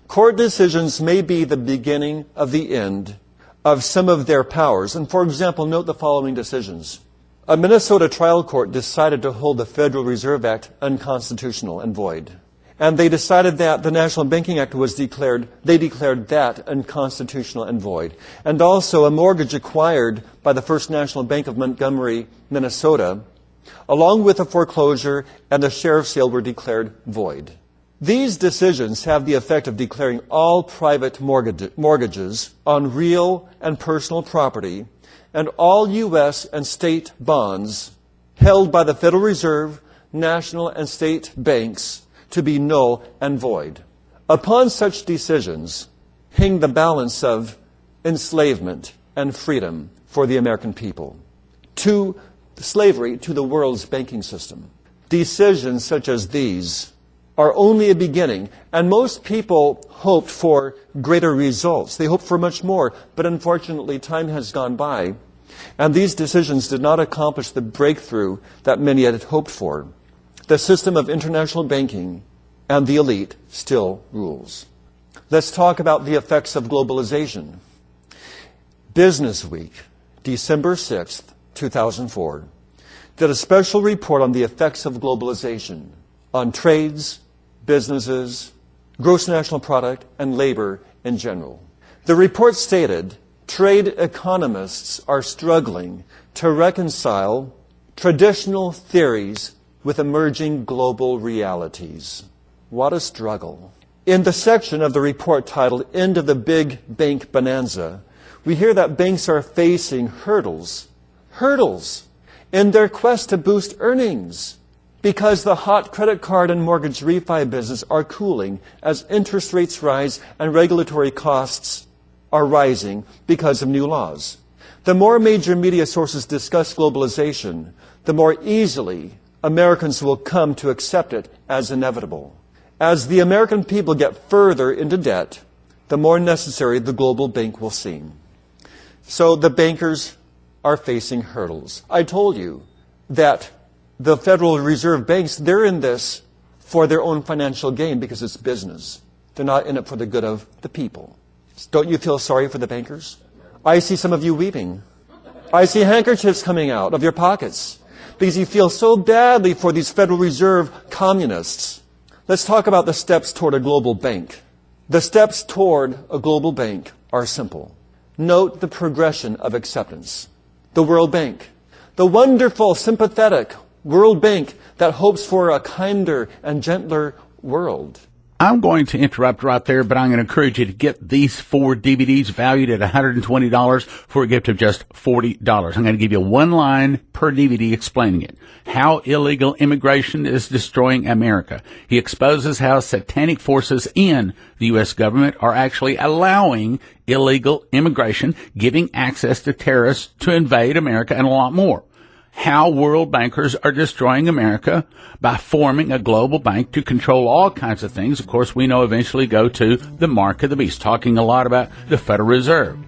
Court decisions may be the beginning of the end of some of their powers. And for example, note the following decisions. A Minnesota trial court decided to hold the Federal Reserve Act unconstitutional and void. And they decided that the National Banking Act they declared that unconstitutional and void. And also a mortgage acquired by the First National Bank of Montgomery, Minnesota, along with a foreclosure and a sheriff's sale were declared void. These decisions have the effect of declaring all private mortgages on real and personal property and all U.S. and state bonds held by the Federal Reserve, national and state banks to be null and void. Upon such decisions hang the balance of enslavement and freedom for the American people to slavery to the world's banking system. Decisions such as these are only a beginning, and most people hoped for greater results. They hoped for much more, but unfortunately time has gone by, and these decisions did not accomplish the breakthrough that many had hoped for. The system of international banking and the elite still rules. Let's talk about the effects of globalization. Business Week, December 6th, 2004, did a special report on the effects of globalization on trades, businesses, gross national product, and labor in general. The report stated, trade economists are struggling to reconcile traditional theories with emerging global realities. What a struggle. In the section of the report titled, End of the Big Bank Bonanza, we hear that banks are facing hurdles in their quest to boost earnings because the hot credit card and mortgage refi business are cooling as interest rates rise and regulatory costs are rising because of new laws. The more major media sources discuss globalization, the more easily Americans will come to accept it as inevitable. As the American people get further into debt, the more necessary the global bank will seem. So the bankers are facing hurdles. I told you that the Federal Reserve banks, they're in this for their own financial gain because it's business. They're not in it for the good of the people. Don't you feel sorry for the bankers? I see some of you weeping. I see handkerchiefs coming out of your pockets because you feel so badly for these Federal Reserve communists. Let's talk about the steps toward a global bank. The steps toward a global bank are simple. Note the progression of acceptance. The World Bank, the wonderful, sympathetic World Bank that hopes for a kinder and gentler world. I'm going to interrupt right there, but I'm going to encourage you to get these 4 DVDs valued at $120 for a gift of just $40. I'm going to give you one line per DVD explaining it. How illegal immigration is destroying America. He exposes how satanic forces in the U.S. government are actually allowing illegal immigration, giving access to terrorists to invade America, and a lot more. how world bankers are destroying America by forming a global bank to control all kinds of things. Of course, we know eventually go to the mark of the beast, talking a lot about the Federal Reserve.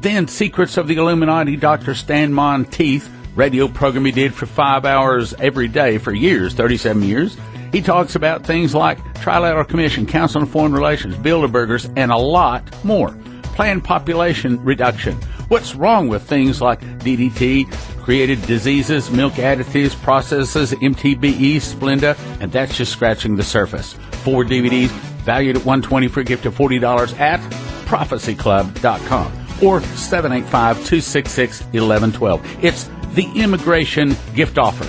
Then Secrets of the Illuminati, Dr. Stan Monteith, radio program he did for 5 hours every day for years, 37 years. He talks about things like Trilateral Commission, Council on Foreign Relations, Bilderbergers, and a lot more. Planned population reduction. What's wrong with things like DDT, created diseases, milk additives, processes, MTBE, Splenda, and that's just scratching the surface. 4 DVDs valued at $120 for a gift of $40 at prophecyclub.com or 785-266-1112. It's the immigration gift offer.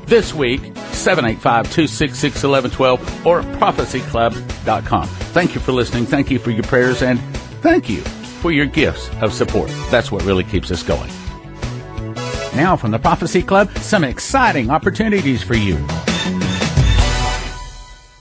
This week, 785-266-1112 or prophecyclub.com. Thank you for listening. Thank you for your prayers, and thank you for your gifts of support. That's what really keeps us going. Now from the Prophecy Club, some exciting opportunities for you.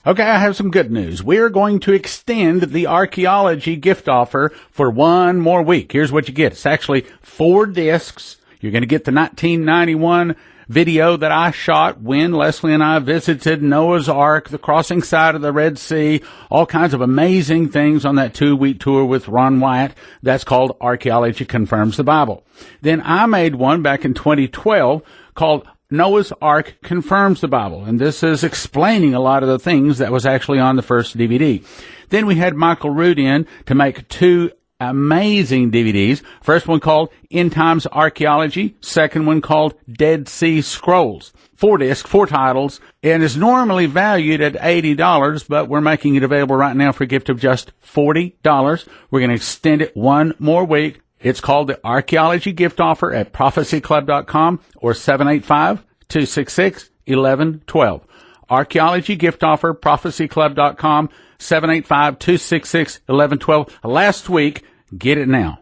Okay, I have some good news. We're going to extend the archaeology gift offer for one more week. Here's what you get. It's actually 4 discs. You're going to get the 1991 video that I shot when Leslie and I visited Noah's Ark, the crossing side of the Red Sea, all kinds of amazing things on that 2-week tour with Ron Wyatt. That's called Archaeology Confirms the Bible. Then I made one back in 2012 called Noah's Ark Confirms the Bible, and this is explaining a lot of the things that was actually on the first DVD. Then we had Michael Root in to make 2 amazing DVDs. First one called End Times Archaeology. Second one called Dead Sea Scrolls. 4 discs, 4 titles, and is normally valued at $80, but we're making it available right now for a gift of just $40. We're going to extend it one more week. It's called the Archaeology Gift Offer at prophecyclub.com or 785-266-1112. Archaeology Gift Offer, prophecyclub.com, 785-266-1112. Last week, get it now.